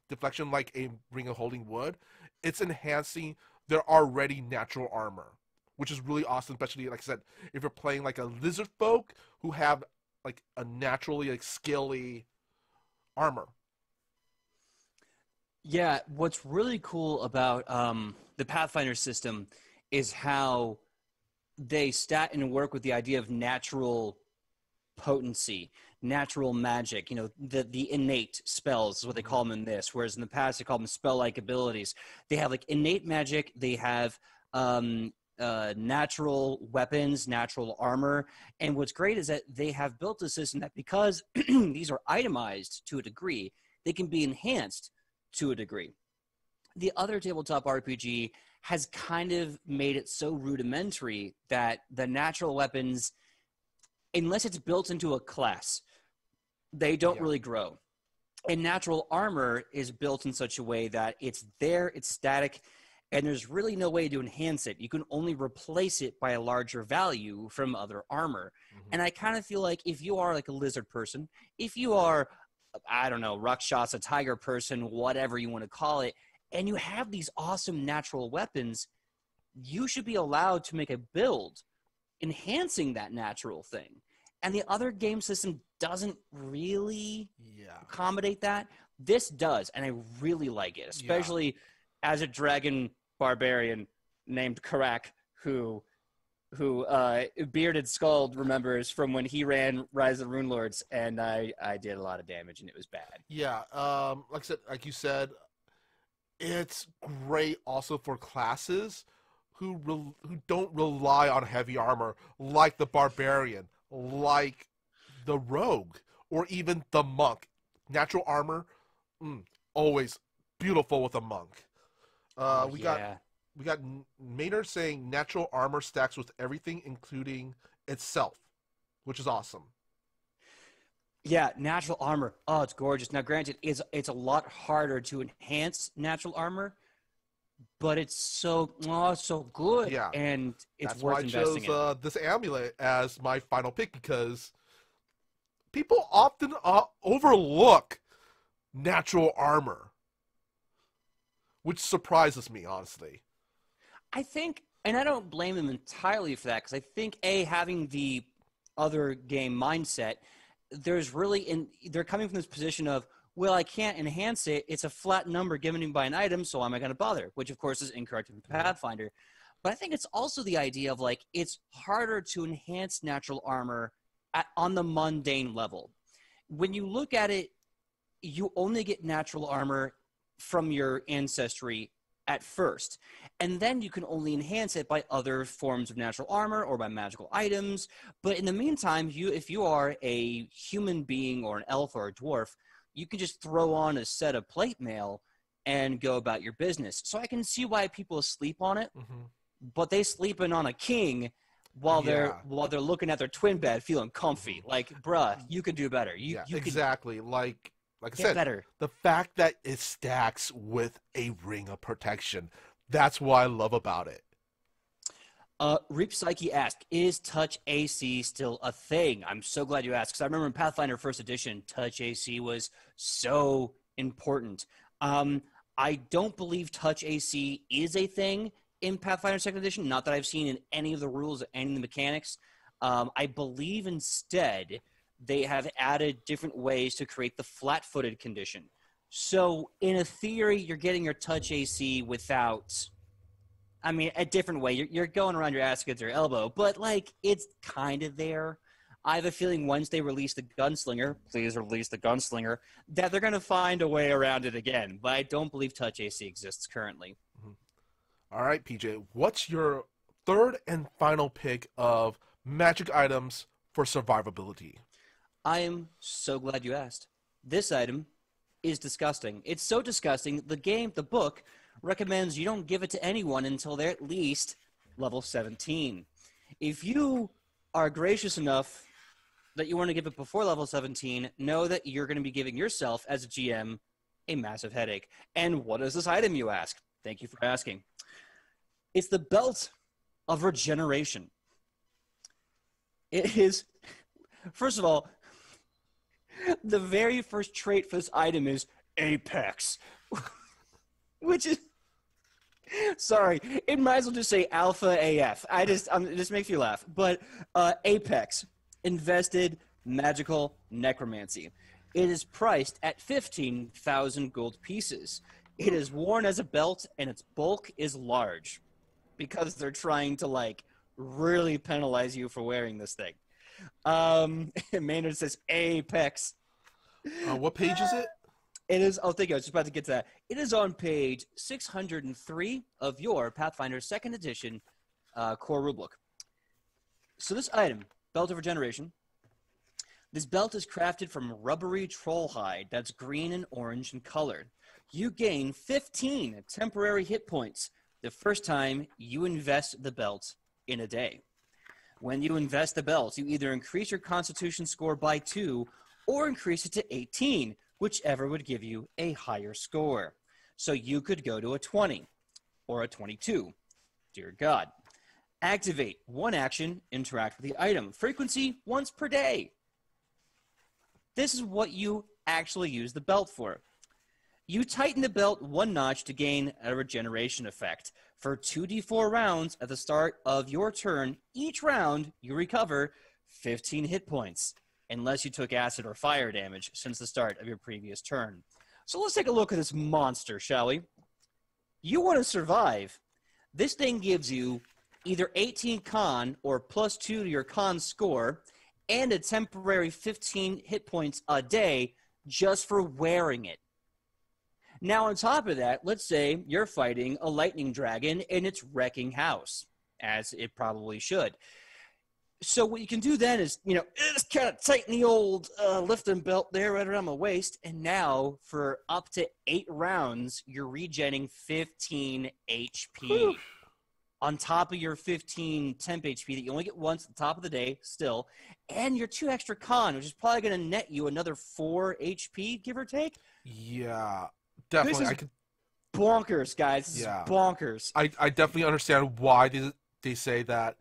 deflection like a Ring of Holding would. It's enhancing their already natural armor, which is really awesome. Especially like I said, if you're playing like a lizard folk who have like a naturally like scaly armor. Yeah, what's really cool about the Pathfinder system is how they stat and work with the idea of natural potency. natural magic, the innate spells is what they call them in this, whereas in the past they call them spell-like abilities. They have like innate magic, they have natural weapons, natural armor, and what's great is that they have built a system that because these are itemized to a degree, they can be enhanced to a degree. The other tabletop RPG has kind of made it so rudimentary that the natural weapons, unless it's built into a class, they don't really grow. And natural armor is built in such a way that it's there, it's static, and there's really no way to enhance it. You can only replace it by a larger value from other armor. And I kind of feel like if you are like a lizard person, if you are, I don't know, Rakshasa, tiger person, whatever you want to call it, and you have these awesome natural weapons, you should be allowed to make a build enhancing that natural thing. And the other game system doesn't really accommodate that. This does, and I really like it, especially as a dragon barbarian named Karak, who Bearded Skull remembers from when he ran Rise of the Rune Lords, and I did a lot of damage, and it was bad. Yeah, like you said, it's great also for classes who don't rely on heavy armor, like the barbarian, like the rogue, or even the monk. Natural armor, always beautiful with a monk. We got Maynard saying natural armor stacks with everything, including itself, which is awesome. Yeah, natural armor. Oh, it's gorgeous. Now, granted, it's a lot harder to enhance natural armor, but it's so good. Yeah, and it's that's worth why I investing chose in. this amulet as my final pick, because people often overlook natural armor, which surprises me, honestly. I think, and I don't blame them entirely for that, because I think having the other game mindset, they're coming from this position of, well, I can't enhance it. It's a flat number given to me by an item, so why am I going to bother? Which, of course, is incorrect in Pathfinder. But I think it's also the idea of, like, it's harder to enhance natural armor on the mundane level. When you look at it, you only get natural armor from your ancestry at first, and then you can only enhance it by other forms of natural armor or by magical items. But in the meantime, if you are a human being or an elf or a dwarf, you can just throw on a set of plate mail and go about your business. So I can see why people sleep on it, but they sleeping on a king while they're looking at their twin bed feeling comfy. Like, bruh, you could do better. You exactly. Like I get said, better. The fact that it stacks with a ring of protection, that's what I love about it. Reap Psyche asked, is Touch AC still a thing? I'm so glad you asked, because I remember in Pathfinder First Edition, Touch AC was so important. I don't believe Touch AC is a thing in Pathfinder Second Edition, not that I've seen in any of the rules, any of the mechanics. I believe instead they have added different ways to create the flat-footed condition. So in a theory, you're getting your Touch AC without... I mean, a different way. You're going around your ass against your elbow, but, like, it's kind of there. I have a feeling once they release the Gunslinger, please release the Gunslinger, that they're going to find a way around it again. But I don't believe Touch AC exists currently. All right, PJ, what's your third and final pick of magic items for survivability? I am so glad you asked. This item is disgusting. It's so disgusting, the book, recommends you don't give it to anyone until they're at least level 17. If you are gracious enough that you want to give it before level 17, know that you're going to be giving yourself, as a GM, a massive headache. And what is this item, you ask? Thank you for asking. It's the Belt of Regeneration. It is, first of all, the very first trait for this item is Apex, which is, sorry, it might as well just say Alpha AF. It just makes you laugh. But Apex, invested magical necromancy. It is priced at 15,000 gold pieces. It is worn as a belt, and its bulk is large because they're trying to, like, really penalize you for wearing this thing. Maynard says Apex. What page is it? It is, oh, thank you. I was just about to get to that. It is on page 603 of your Pathfinder 2nd edition core rulebook. So this item, Belt of Regeneration, this belt is crafted from rubbery troll hide that's green and orange in color. You gain 15 temporary hit points the first time you invest the belt in a day. When you invest the belt, you either increase your Constitution score by 2 or increase it to 18, whichever would give you a higher score. So you could go to a 20 or a 22. Dear God. Activate one action, interact with the item. Frequency once per day. This is what you actually use the belt for. You tighten the belt one notch to gain a regeneration effect. For 2d4 rounds at the start of your turn, each round you recover 15 hit points, unless you took acid or fire damage since the start of your previous turn. So let's take a look at this monster, shall we? You want to survive. This thing gives you either 18 con or +2 to your con score, and a temporary 15 hit points a day just for wearing it. Now, on top of that, let's say you're fighting a lightning dragon and it's wrecking house, as it probably should. So what you can do then is, just kind of tighten the old lifting belt there right around my waist, and now for up to 8 rounds, you're regenerating 15 HP. Whew. On top of your 15 temp HP that you only get once at the top of the day still, and your 2 extra con, which is probably going to net you another 4 HP, give or take. Yeah, definitely. This is bonkers, guys. This is bonkers. I definitely understand why they say that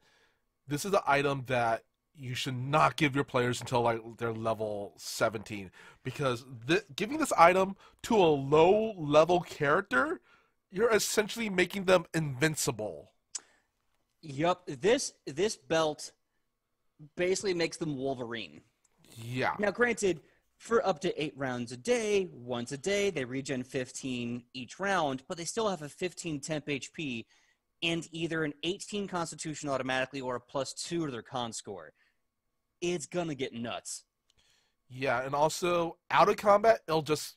this is the item that you should not give your players until like they're level 17, because giving this item to a low-level character, you're essentially making them invincible. Yup, this belt basically makes them Wolverine. Yeah. Now, granted, for up to 8 rounds a day, once a day, they regen 15 each round, but they still have a 15 temp HP and either an 18 Constitution automatically or a +2 to their con score. It's gonna get nuts. Yeah, and also, out of combat, it'll just...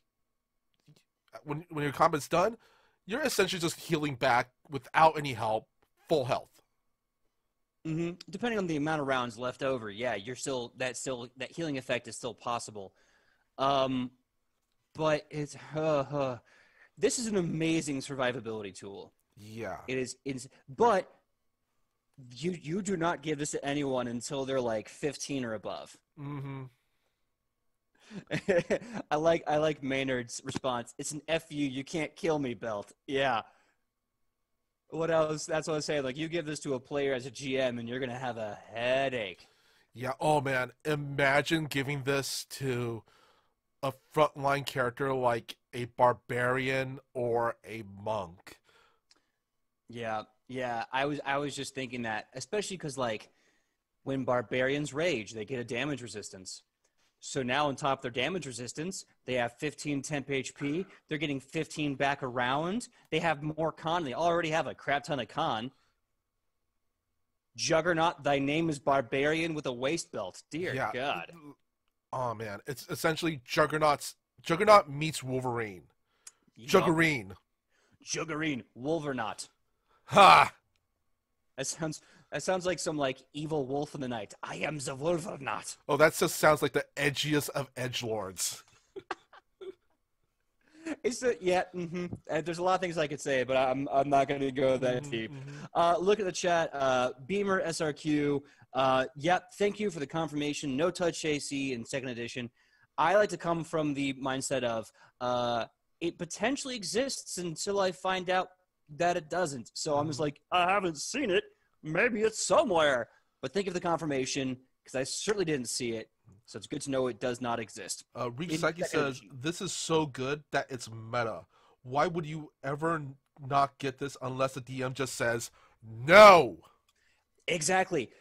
When your combat's done, you're essentially just healing back without any help, full health. Mm-hmm. Depending on the amount of rounds left over, yeah, that healing effect is still possible. But it's this is an amazing survivability tool. Yeah, it is. But you do not give this to anyone until they're like 15 or above. Mm-hmm. I like Maynard's response. It's an FU. You can't kill me belt. Yeah. What else? That's what I was saying. Like, you give this to a player as a GM, and you're gonna have a headache. Yeah. Oh man, imagine giving this to a frontline character like a barbarian or a monk. Yeah. I was just thinking that, especially because like when barbarians rage, they get a damage resistance. So now on top of their damage resistance, they have 15 temp HP. They're getting 15 back around. They have more con. They already have a crap ton of con. Juggernaut, thy name is barbarian with a waist belt. Dear God. Oh, man. It's essentially Juggernaut meets Wolverine. Yup. Juggerine. Wolvernaut. Ha! That sounds like some like evil wolf in the night. I am the Wolvernaut. Oh, that just sounds like the edgiest of edgelords. There's a lot of things I could say, but I'm not going to go that deep. Look at the chat. Beamer SRQ. Thank you for the confirmation. No touch AC in 2nd edition. I like to come from the mindset of it potentially exists until I find out that it doesn't. So I'm just like, I haven't seen it. Maybe it's somewhere. But think of the confirmation, because I certainly didn't see it. So it's good to know it does not exist. Reach Psyche says, this is so good that it's meta. Why would you ever not get this unless the DM just says, no? Exactly.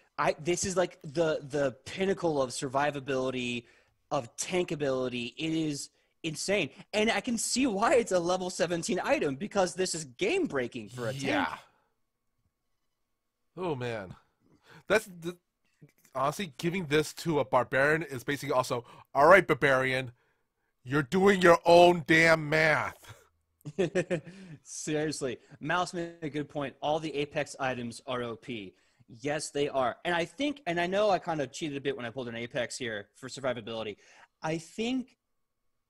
This is like the pinnacle of survivability, of tankability. It is insane. And I can see why it's a level 17 item, because this is game-breaking for a tank. Oh, man. honestly, giving this to a barbarian is basically also, all right, barbarian, you're doing your own damn math. Seriously, Mouse made a good point. All the Apex items are OP. Yes, they are. And I think, and I know I kind of cheated a bit when I pulled an Apex here for survivability. I think,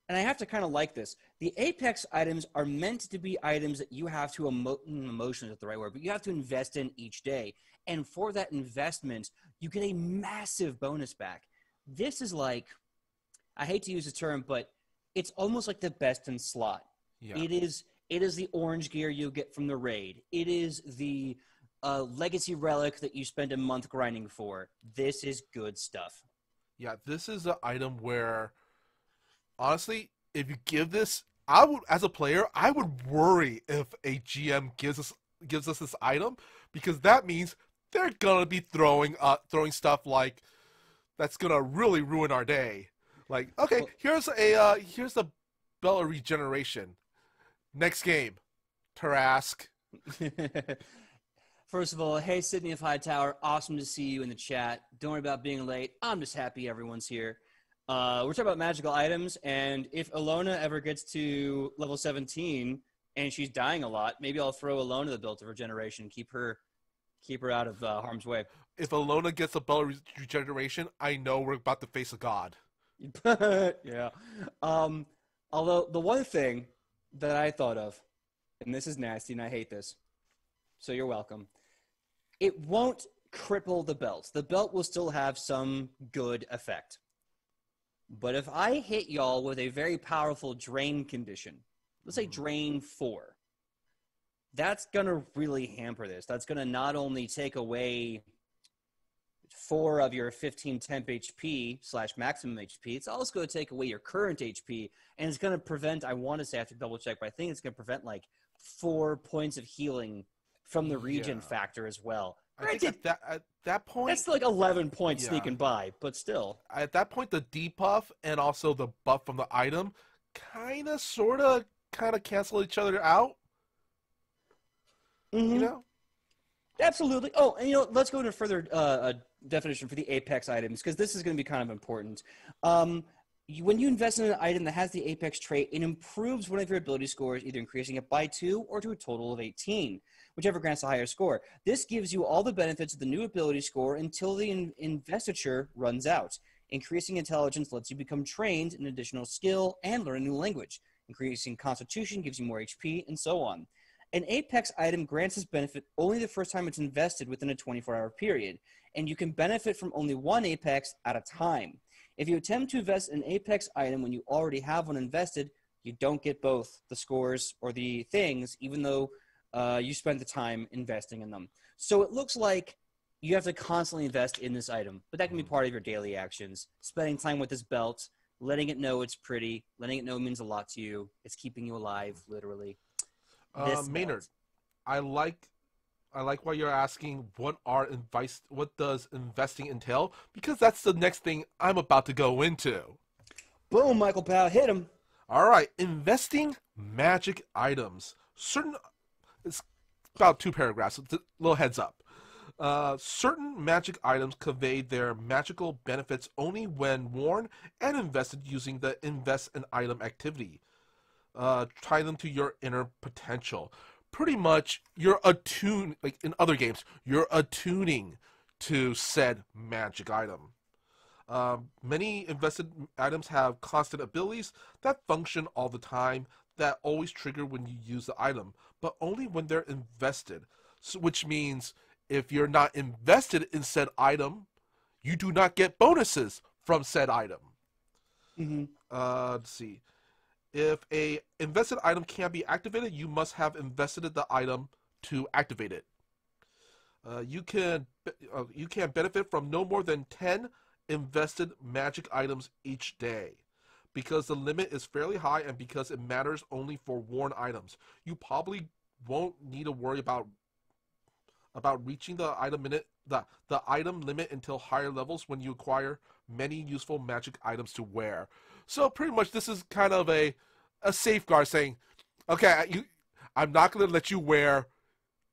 and I have to kind of like this, the Apex items are meant to be items that you have to emotion is the right word, but you have to invest in each day. And for that investment, you get a massive bonus back. This is like, I hate to use the term, but it's almost like the best in slot. Yeah. It is the orange gear you get from the raid. It is the legacy relic that you spend a month grinding for. This is good stuff. Yeah, this is an item where, honestly, if you give this, I would, as a player, I would worry if a GM gives us this item, because that means they're gonna be throwing stuff like that's gonna really ruin our day. Like, okay, Well, here's the Bella regeneration. Next game, Tarask. first of all, hey, Sydney of Hightower. Awesome to see you in the chat. Don't worry about being late. I'm just happy everyone's here. We're talking about magical items, and if Alona ever gets to level 17 and she's dying a lot, maybe I'll throw Alona the built of regeneration, keep her out of harm's way. If Alona gets a Bella regeneration, I know we're about to face a god. Yeah. Although the one thing that I thought of, and this is nasty and I hate this, so you're welcome. It won't cripple the belt. The belt will still have some good effect. But if I hit y'all with a very powerful drain condition, let's say drain 4, that's going to really hamper this. That's going to not only take away 4 of your 15 temp HP / maximum HP, it's also going to take away your current HP, and it's going to prevent, I want to say, I have to double check, but I think it's going to prevent like 4 points of healing from the regen factor as well. I think at that point, that's like 11 points yeah, sneaking by, but still. at that point, the debuff and also the buff from the item sort of cancel each other out. Mm-hmm. You know? Absolutely. Oh, and let's go into further definition for the Apex items, because this is going to be kind of important. When you invest in an item that has the Apex trait, it improves one of your ability scores, either increasing it by 2 or to a total of 18, whichever grants a higher score. This gives you all the benefits of the new ability score until the investiture runs out. Increasing intelligence lets you become trained in additional skill and learn a new language. Increasing constitution gives you more HP, and so on. An Apex item grants this benefit only the first time it's invested within a 24-hour period, and you can benefit from only one Apex at a time. If you attempt to invest an Apex item when you already have one invested, you don't get both the scores or the things, even though you spent the time investing in them. So it looks like you have to constantly invest in this item, but that can be part of your daily actions. Spending time with this belt, letting it know it's pretty, letting it know it means a lot to you. It's keeping you alive, literally. Maynard, I like why you're asking what does investing entail, because that's the next thing I'm about to go into. Boom, Michael Powell, hit him. All right, investing magic items. It's about 2 paragraphs. A little heads up. Certain magic items convey their magical benefits only when worn and invested using the invest an item activity. Tie them to your inner potential. Pretty much, you're attuned, like in other games, you're attuning to said magic item. Many invested items have constant abilities that function all the time, that always trigger when you use the item, but only when they're invested. So, which means if you're not invested in said item, you do not get bonuses from said item. Mm-hmm. Let's see. If a invested item can be activated, you must have invested the item to activate it. You can benefit from no more than 10 invested magic items each day. Because the limit is fairly high and because it matters only for worn items, you probably won't need to worry about reaching the item limit until higher levels when you acquire many useful magic items to wear. So pretty much this is kind of a safeguard saying, okay, I'm not going to let you wear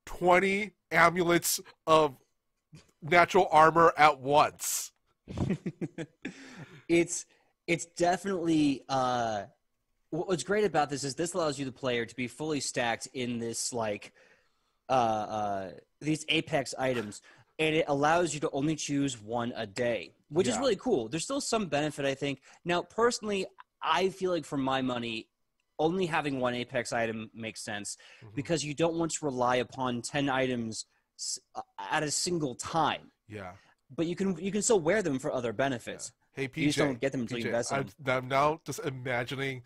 20 amulets of natural armor at once. it's it's definitely what's great about this is this allows you the player to be fully stacked in this like these apex items, and it allows you to only choose one a day, which is Yeah. really cool. There's still some benefit, I think. Now, personally, I feel like for my money, only having one apex item makes sense Hmm. because you don't want to rely upon 10 items at a single time. Yeah. But you can still wear them for other Yeah. benefits. Hey You just PJ, don't get them until you PJ, invest in them. I'm now just imagining,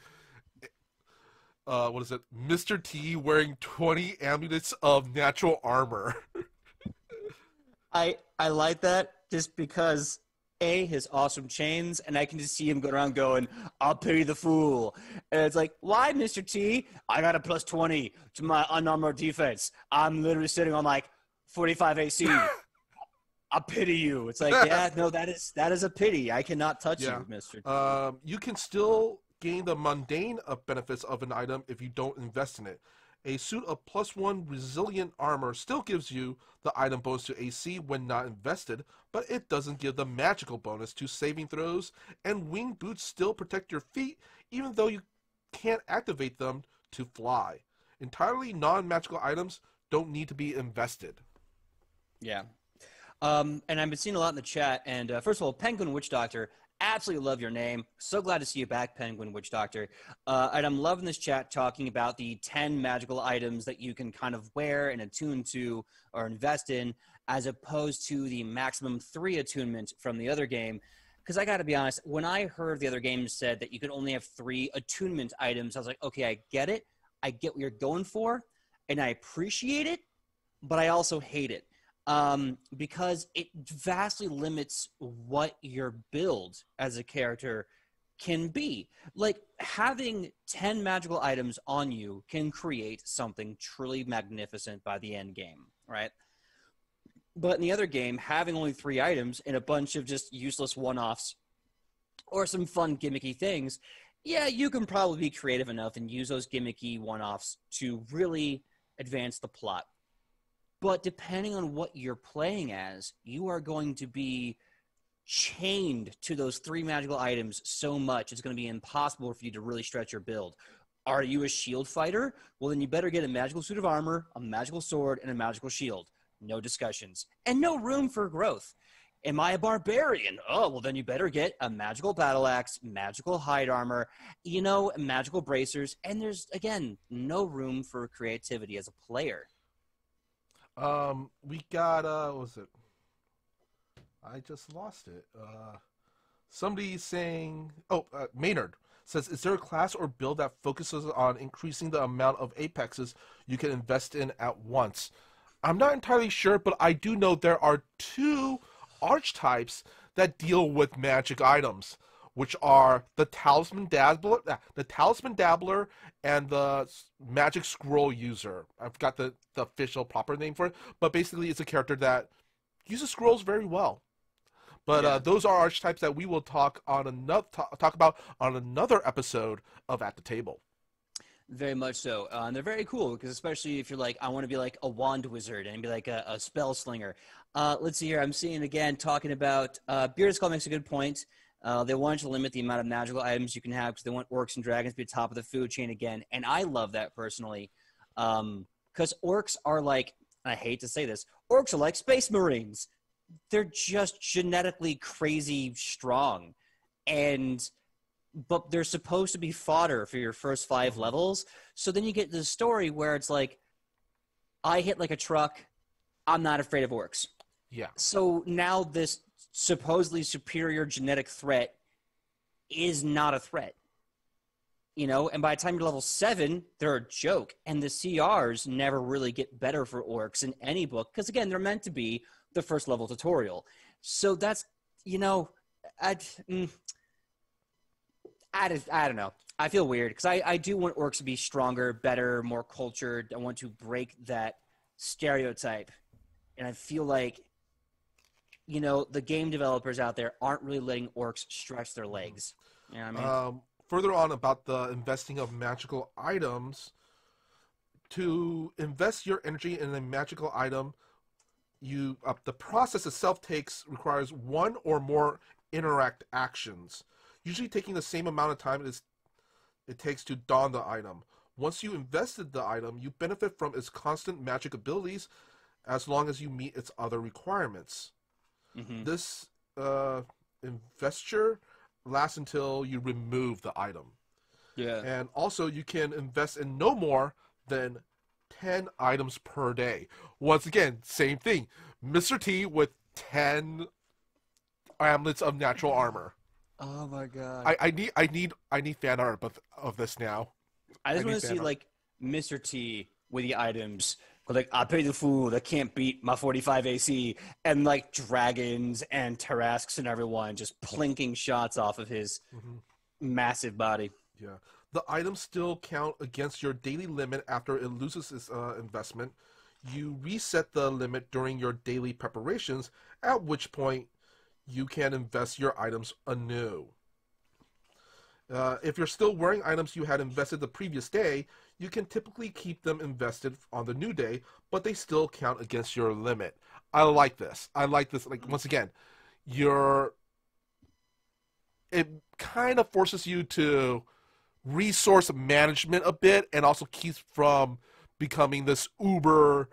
what is it, Mr. T wearing 20 amulets of natural armor. I like that just because his awesome chains, and I can just see him going around going, "I'll pity the fool," and it's like, "Why, Mister T? I got a plus 20 to my unarmored defense. I'm literally sitting on like 45 AC. I pity you." It's like, yeah, no, that is a pity. I cannot touch Yeah. you, Mister T. You can still gain the mundane benefits of an item if you don't invest in it. A suit of +1 resilient armor still gives you the item bonus to AC when not invested, but it doesn't give the magical bonus to saving throws, and wing boots still protect your feet even though you can't activate them to fly. Entirely non-magical items don't need to be invested. Yeah. And I've been seeing a lot in the chat. And first of all, Penguin Witch Doctor, absolutely love your name. So glad to see you back, Penguin Witch Doctor. And I'm loving this chat talking about the 10 magical items that you can kind of wear and attune to or invest in, as opposed to the maximum 3 attunement from the other game. Because I got to be honest, when I heard the other game said that you could only have 3 attunement items, I was like, okay, I get it. I get what you're going for, and I appreciate it, but I also hate it because it vastly limits what your build as a character can be. Like having 10 magical items on you can create something truly magnificent by the end game, right? But in the other game, having only 3 items and a bunch of just useless one-offs or some fun gimmicky things, yeah, you can probably be creative enough and use those gimmicky one-offs to really advance the plot. But depending on what you're playing as, you are going to be chained to those 3 magical items so much it's going to be impossible for you to really stretch your build. Are you a shield fighter? Well, then you better get a magical suit of armor, a magical sword, and a magical shield. No discussions. And no room for growth. Am I a barbarian? Oh, well, then you better get a magical battle axe, magical hide armor, magical bracers. And there's, again, no room for creativity as a player. We got, what was it? I just lost it. Somebody saying, Maynard says, is there a class or build that focuses on increasing the amount of apexes you can invest in at once? I'm not entirely sure, but I do know there are 2 archetypes that deal with magic items, which are the Talisman Dabbler, and the Magic Scroll User. I've got the official proper name for it, but basically it's a character that uses scrolls very well. But Yeah. those are archetypes that we will talk about on another episode of At the Table. Very much so. And they're very cool because, especially if you're like, I want to be like a wand wizard and be like a spell slinger. Let's see here. I'm seeing again talking about Bearded Skull makes a good point. They wanted to limit the amount of magical items you can have because they want orcs and dragons to be top of the food chain again. And I love that personally because orcs are like, I hate to say this, orcs are like space marines. They're just genetically crazy strong. But they're supposed to be fodder for your first 5 levels. So then you get this story where it's like, I hit like a truck. I'm not afraid of orcs. Yeah. So now this supposedly superior genetic threat is not a threat. And by the time you're level 7, they're a joke. And the CRs never really get better for orcs in any book because, again, they're meant to be the first level tutorial. So that's, I don't know. I feel weird because I do want orcs to be stronger, better, more cultured. I want to break that stereotype. And I feel like, the game developers out there aren't really letting orcs stretch their legs. You know what I mean? Further on about the investing of magical items, to invest your energy in a magical item, the process itself requires one or more interact actions, usually taking the same amount of time it takes to don the item. Once you invested the item, you benefit from its constant magic abilities as long as you meet its other requirements. Mm-hmm. This investiture lasts until you remove the item. Yeah. And also, you can invest in no more than 10 items per day. Once again, same thing. Mr. T with 10 amulets of natural armor. Oh my god. I need fan art of this now. I just I want need to fan see art. like Mr. T with the items. Like, I pay the fool that can't beat my 45 AC, and like dragons and Tarrasques and everyone just plinking shots off of his Mhm. massive body. Yeah. The items still count against your daily limit after it loses its investment. You reset the limit during your daily preparations, at which point you can invest your items anew. If you're still wearing items you had invested the previous day, you can typically keep them invested on the new day, but they still count against your limit. I like this. I like this. Like, once again, your it kind of forces you to resource management a bit, and also keeps from becoming this uber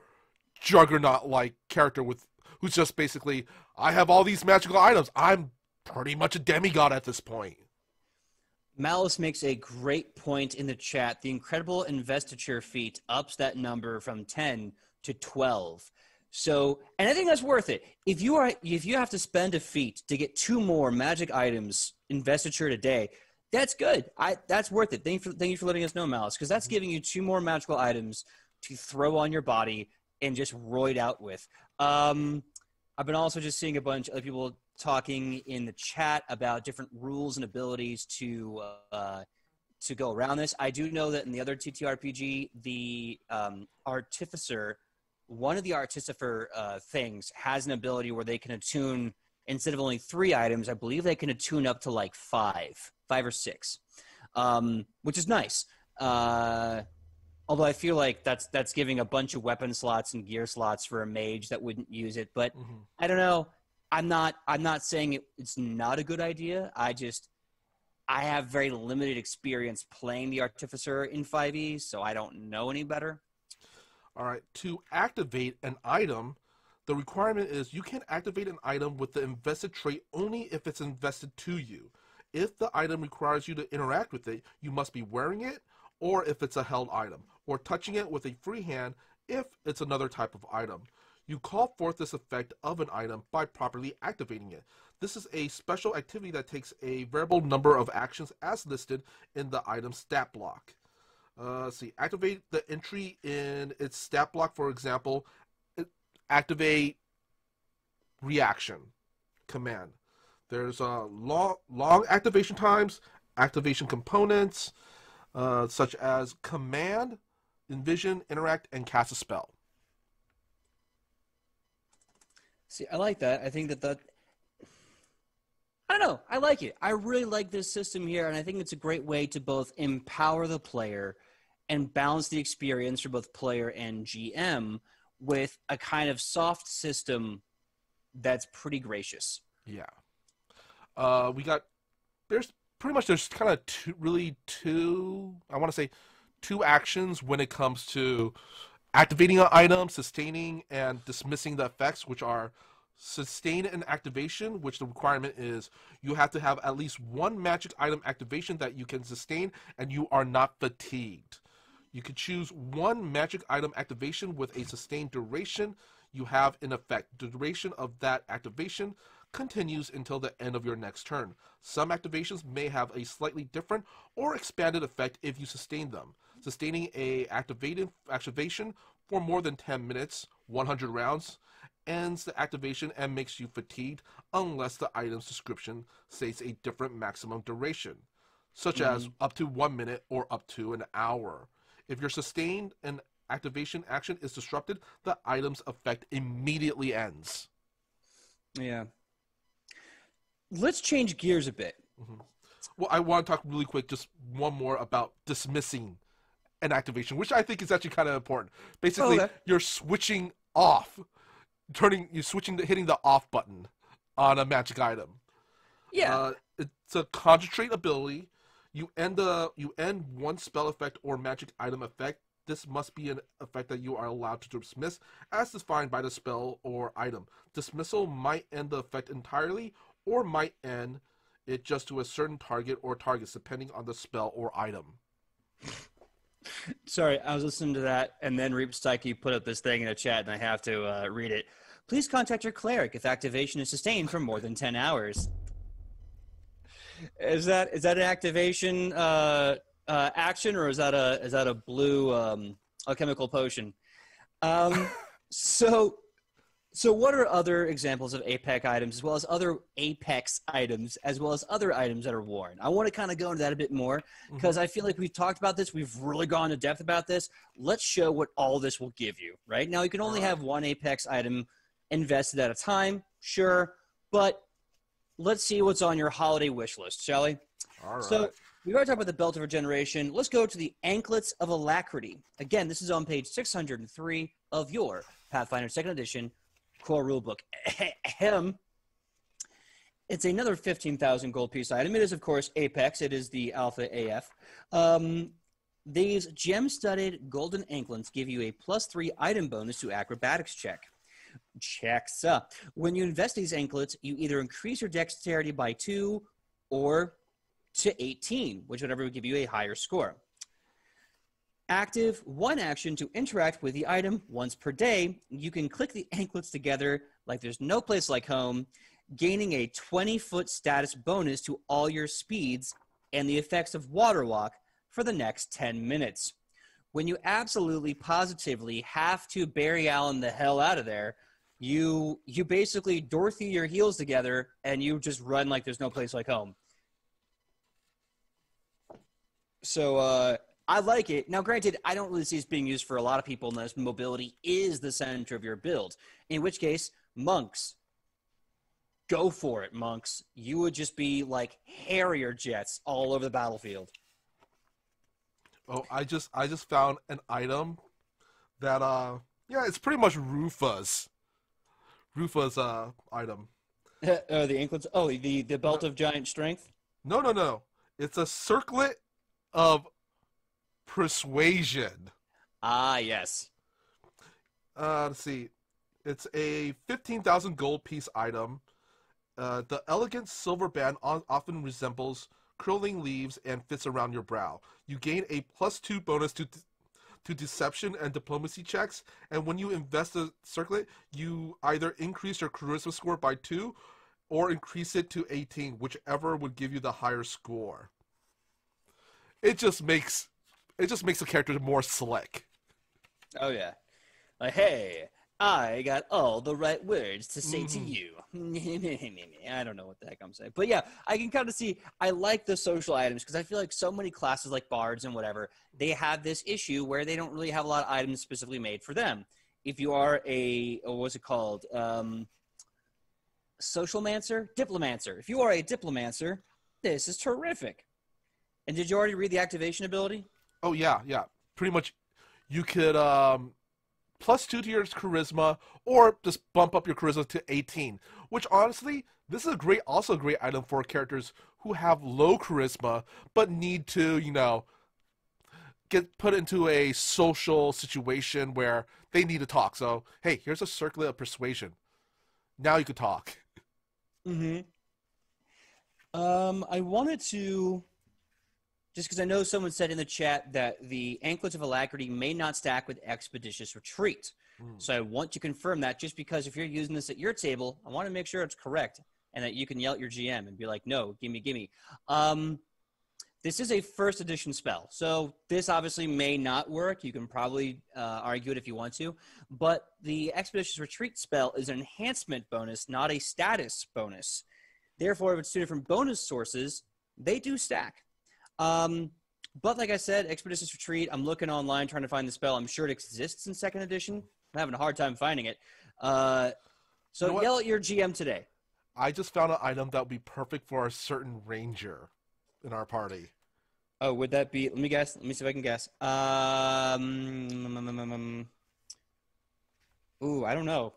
juggernaut like character who's just basically, I have all these magical items. I'm pretty much a demigod at this point. Malice makes a great point in the chat. The incredible investiture feat ups that number from 10 to 12. So, and I think that's worth it. If you have to spend a feat to get 2 more magic items investiture today, that's good. That's worth it. Thank you for letting us know, Malice, because that's giving you 2 more magical items to throw on your body and just roid out with. I've been also just seeing a bunch of people talking in the chat about different rules and abilities to go around this. I do know that in the other TTRPG, the Artificer, one of the Artificer things has an ability where they can attune, instead of only 3 items, I believe they can attune up to like 5 or 6, which is nice. Although I feel like that's giving a bunch of weapon slots and gear slots for a mage that wouldn't use it. But I don't know. I'm not saying it's not a good idea. I have very limited experience playing the Artificer in 5e, so I don't know any better. All right. To activate an item, the requirement is you can activate an item with the invested trait only if it's invested to you. If the item requires you to interact with it, you must be wearing it, or if it's a held item, or touching it with a free hand if it's another type of item. You call forth this effect of an item by properly activating it. This is a special activity that takes a variable number of actions as listed in the item stat block. Activate the entry in its stat block, for example, activate reaction command. There's long activation times, activation components, such as command, envision, interact, and cast a spell. See, I like that. I think that I don't know. I like it. I really like this system here, and I think it's a great way to both empower the player and balance the experience for both player and GM with a kind of soft system that's pretty gracious. Yeah. There's kind of two actions when it comes to activating an item, sustaining, and dismissing the effects, which are sustain and activation, which the requirement is you have to have at least 1 magic item activation that you can sustain and you are not fatigued. You could choose 1 magic item activation with a sustained duration you have in effect. The duration of that activation continues until the end of your next turn. Some activations may have a slightly different or expanded effect if you sustain them. Sustaining a activation for more than 10 minutes, 100 rounds, ends the activation and makes you fatigued unless the item's description states a different maximum duration, such as up to 1 minute or up to an hour. If your sustained and activation action is disrupted, the item's effect immediately ends. Yeah. Let's change gears a bit. Well, I want to talk really quick, just one more about dismissing an activation, which I think is actually kind of important. Basically, you're switching off hitting the off button on a magic item. Yeah. It's a concentrate ability. You end one spell effect or magic item effect. This must be an effect that you are allowed to dismiss as defined by the spell or item. Dismissal might end the effect entirely or might end it just to a certain target or targets depending on the spell or item. Sorry, I was listening to that, and then Reap Psyche put up this thing in a chat, and I have to read it. Please contact your cleric if activation is sustained for more than 10 hours. Is that an activation action, or is that a blue alchemical potion? So what are other examples of Apex items, as well as other Apex items, as well as other items that are worn? I want to kind of go into that a bit more, because I feel like we've talked about this. We've really gone into depth about this. Let's show what all this will give you, right? Now, you can only have one Apex item invested at a time, sure, but let's see what's on your holiday wish list, shall we? All right. So we've already talked about the Belt of Regeneration. Let's go to the Anklets of Alacrity. Again, this is on page 603 of your Pathfinder 2nd Edition core rulebook. It's another 15,000 gold piece item. It is, of course, Apex. It is the Alpha AF. These gem-studded golden anklets give you a +3 item bonus to acrobatics checks. When you invest these anklets, you either increase your dexterity by 2 or to 18, whichever would give you a higher score. Active, one action to interact with the item once per day. You can click the anklets together like there's no place like home, gaining a 20-foot status bonus to all your speeds and the effects of water walk for the next 10 minutes. When you absolutely positively have to Barry Allen the hell out of there, you basically Dorothy your heels together and you just run like there's no place like home. So I like it. Now, granted, I don't really see this being used for a lot of people unless mobility is the center of your build. In which case, monks, go for it, monks. You would just be like Harrier jets all over the battlefield. Oh, I just found an item that yeah, it's pretty much Rufa's item. The anklets. Oh, the belt of giant strength. No. It's a circlet of persuasion. Ah, yes. Let's see. It's a 15,000 gold piece item. The elegant silver band often resembles curling leaves and fits around your brow. You gain a +2 bonus to deception and diplomacy checks, and when you invest the circlet, you either increase your charisma score by 2 or increase it to 18, whichever would give you the higher score. It just makes the character more slick. Oh, yeah. Like, hey, I got all the right words to say to you. I don't know what the heck I'm saying. But yeah, I can kind of see, I like the social items because I feel like so many classes like bards and whatever, they have this issue where they don't really have a lot of items specifically made for them. If you are what's it called? Socialmancer? Diplomancer. If you are a diplomancer, this is terrific. And did you already read the activation ability? Oh, yeah. Pretty much, you could +2 to your charisma, or just bump up your charisma to 18. Which, honestly, this is also a great item for characters who have low charisma, but need to, get put into a social situation where they need to talk. So, hey, here's a circlet of persuasion. Now you can talk. I wanted to... Just because I know someone said in the chat that the Anklets of Alacrity may not stack with Expeditious Retreat. So I want to confirm that just because if you're using this at your table, I want to make sure it's correct and that you can yell at your GM and be like, no, gimme. This is a first edition spell. So this obviously may not work. You can probably argue it if you want to. But the Expeditious Retreat spell is an enhancement bonus, not a status bonus. Therefore, if it's 2 different bonus sources, they do stack. But like I said, Expeditious Retreat, I'm looking online trying to find the spell. I'm sure it exists in 2nd edition. I'm having a hard time finding it. So yell at your GM today. I just found an item that would be perfect for a certain ranger in our party. Oh, would that be... Let me guess. Let me see if I can guess. Ooh, I don't know.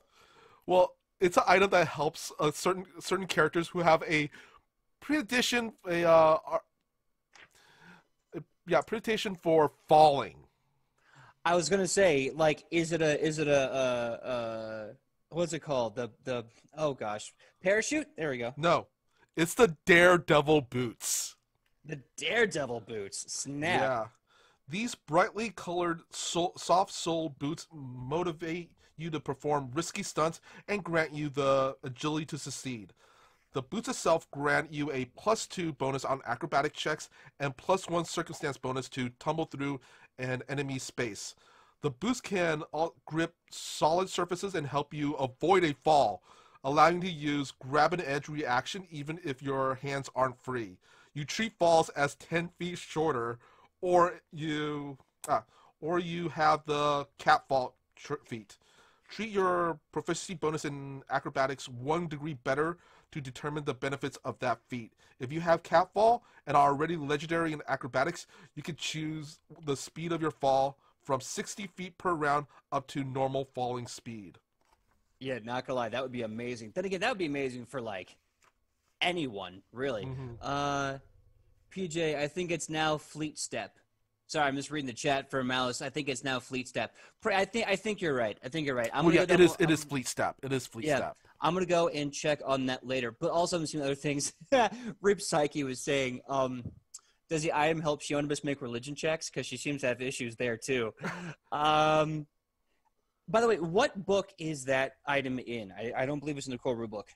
Well, it's an item that helps certain characters who have a prediction, yeah, prediction for falling. I was gonna say, like, is it a what's it called? The oh gosh, parachute. There we go. No, it's the Daredevil boots. The Daredevil boots. Snap. Yeah. These brightly colored, soft-soled boots motivate you to perform risky stunts and grant you the agility to succeed. The boots itself grant you a +2 bonus on acrobatic checks and +1 circumstance bonus to tumble through an enemy space. The boots can grip solid surfaces and help you avoid a fall, allowing you to use grab and edge reaction even if your hands aren't free. You treat falls as 10 feet shorter, or you have the cat fall feat. Treat your proficiency bonus in acrobatics 1 degree better to determine the benefits of that feat. If you have cat fall and are already legendary in acrobatics, you can choose the speed of your fall from 60 feet per round up to normal falling speed. Yeah, not gonna lie, that would be amazing. Then again, that would be amazing for like anyone, really. PJ, I think it's now Fleet Step. Sorry, I'm just reading the chat for Malice. I think it's now Fleet Step. I think you're right. I think you're right. Well, yeah, it is Fleet Step. It is Fleet Step. I'm gonna go and check on that later. But also, I'm seeing other things. Rip Psyche was saying, does the item help Shionibus make religion checks? Because she seems to have issues there too. By the way, what book is that item in? I don't believe it's in the core rulebook.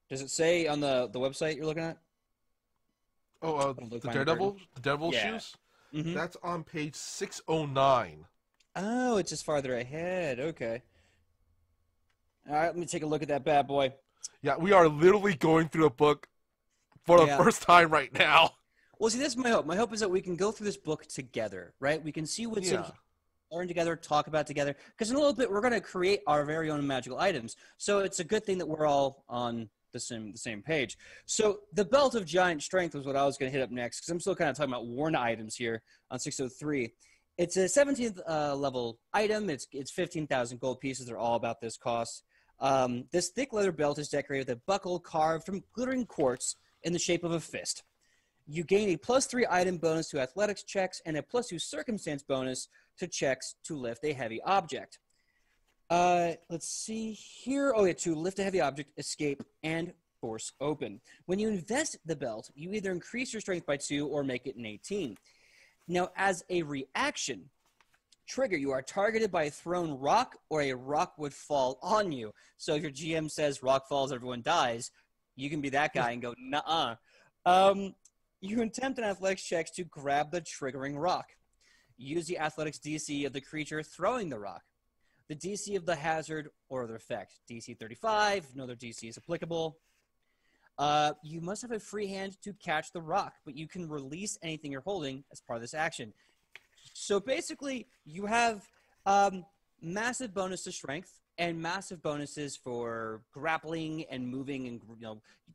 Does it say on the website you're looking at? Oh, the Daredevil shoes? Mm-hmm. That's on page 609. Oh, it's just farther ahead. Okay. All right, let me take a look at that bad boy. Yeah, we are literally going through a book for the first time right now. Well, see, that's my hope. My hope is that we can go through this book together, right? We can see what's in here, learn together, talk about it together. Because in a little bit, we're going to create our very own magical items. So it's a good thing that we're all on the same page. So the Belt of Giant Strength was what I was going to hit up next, because I'm still kind of talking about worn items here on 603. It's a 17th level item. It's 15,000 gold pieces. They're all about this cost. This thick leather belt is decorated with a buckle carved from glittering quartz in the shape of a fist. You gain a +3 item bonus to athletics checks and a +2 circumstance bonus to checks to lift a heavy object. Let's see here. Oh, yeah, to lift a heavy object, escape, and force open. When you invest the belt, you either increase your strength by 2 or make it an 18. Now, as a reaction trigger, you are targeted by a thrown rock or a rock would fall on you. So if your GM says rock falls, everyone dies, you can be that guy and go, nuh-uh. You attempt an athletics check to grab the triggering rock. Use the athletics DC of the creature throwing the rock. The DC of the hazard or the effect. DC 35, no other DC is applicable. You must have a free hand to catch the rock, but you can release anything you're holding as part of this action. So basically, you have massive bonus to strength and massive bonuses for grappling and moving and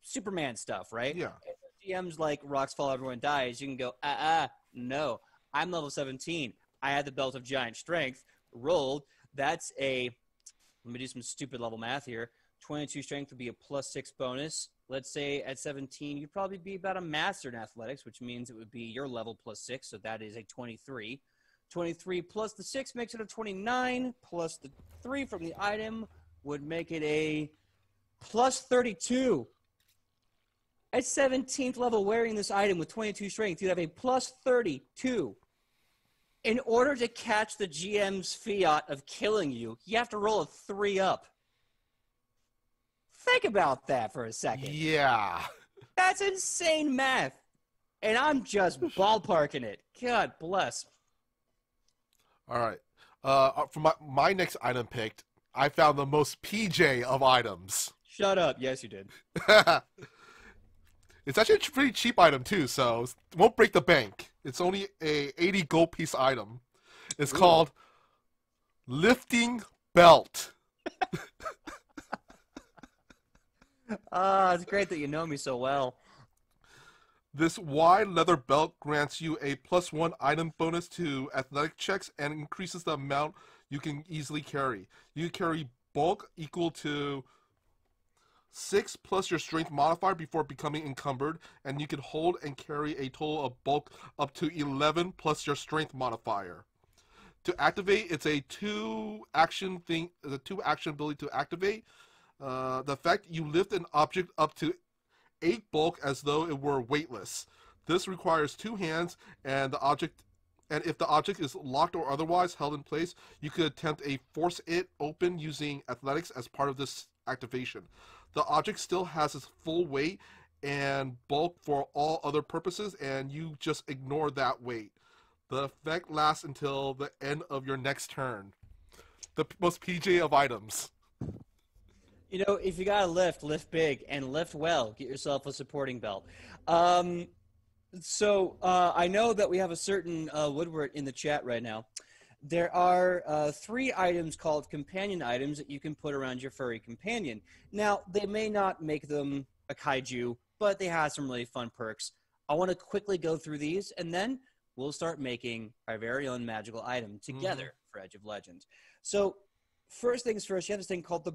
Superman stuff, right? Yeah. If GM's like rocks fall, everyone dies. You can go, no, I'm level 17. I had the Belt of Giant Strength rolled. That's let me do some stupid level math here. 22 strength would be a +6 bonus. Let's say at 17, you'd probably be about a master in athletics, which means it would be your level +6, so that is a 23. 23 plus the 6 makes it a 29, plus the 3 from the item would make it a +32. At 17th level, wearing this item with 22 strength, you'd have a +32. In order to catch the GM's fiat of killing you, you have to roll a 3 up. Think about that for a second. Yeah. That's insane math. And I'm just ballparking it. God bless. All right. For my next item picked, I found the most PJ of items. Shut up. Yes, you did. It's actually a pretty cheap item, too, so it won't break the bank. It's only a 80 gold piece item. It's called Lifting Belt. It's great that you know me so well. This wide leather belt grants you a +1 item bonus to athletic checks and increases the amount you can easily carry. You can carry bulk equal to 6 plus your strength modifier before becoming encumbered, and you can hold and carry a total of bulk up to 11 plus your strength modifier. To activate, it's a two action ability to activate. The effect, you lift an object up to 8 bulk as though it were weightless. This requires 2 hands, and if the object is locked or otherwise held in place, you could attempt a force it open using athletics as part of this activation. The object still has its full weight and bulk for all other purposes, and you just ignore that weight. The effect lasts until the end of your next turn. The most PJ of items. You know, if you gotta lift big and lift well. Get yourself a supporting belt. I know that we have a certain Woodward in the chat right now. There are 3 items called companion items that you can put around your furry companion. Now, they may not make them a kaiju, but they have some really fun perks. I want to quickly go through these, and then we'll start making our very own magical item together for Edge of Legend. So, first things first, you have this thing called the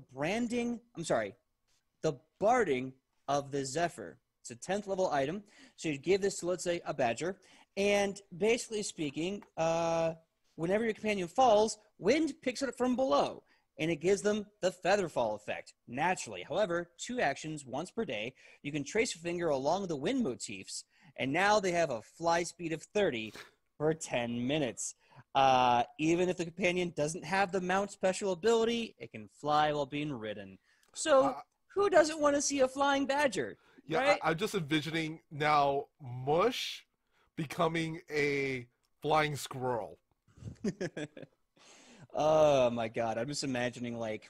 Barding of the Zephyr. It's a 10th level item. So you give this to, let's say, a badger. And basically speaking, whenever your companion falls, wind picks it up from below. And it gives them the feather fall effect, naturally. However, 2 actions, once per day, you can trace your finger along the wind motifs. And now they have a fly speed of 30 for 10 minutes. Even if the companion doesn't have the mount special ability, it can fly while being ridden. So, who doesn't want to see a flying badger? Yeah, right? I'm just envisioning now Mush becoming a flying squirrel. Oh my god, I'm just imagining like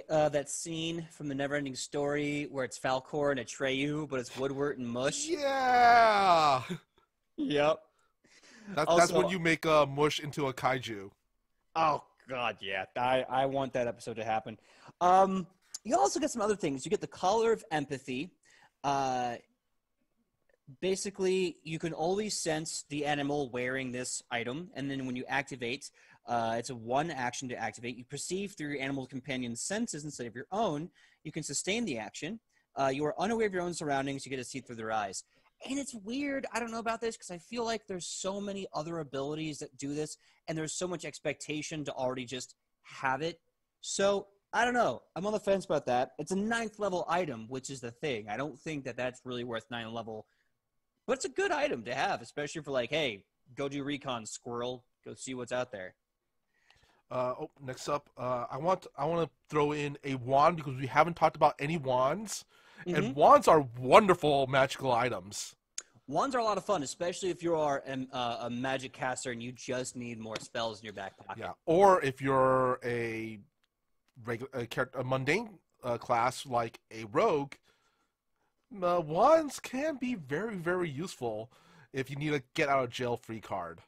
that scene from the Neverending Story where it's Falcor and Atreyu, but it's Woodward and Mush. Yeah. Yep. That's when you make Mush into a kaiju. Oh god, yeah. I want that episode to happen. You also get some other things. You get the Collar of Empathy. Basically, you can always sense the animal wearing this item, and then when you activate, it's a 1 action to activate. You perceive through your animal companion's senses instead of your own. You can sustain the action. You are unaware of your own surroundings. You get to see through their eyes. And it's weird. I don't know about this because I feel like there's so many other abilities that do this, and there's so much expectation to already just have it. So I don't know. I'm on the fence about that. It's a 9th level item, which is the thing. I don't think that that's really worth 9th level. But it's a good item to have, especially for like, hey, go do recon, squirrel. Go see what's out there. Next up, I want to throw in a wand because we haven't talked about any wands, and wands are wonderful magical items. Wands are a lot of fun, especially if you are a magic caster and you just need more spells in your back pocket. Yeah, or if you're a mundane class like a rogue, wands can be very, very useful if you need a get out of jail free card.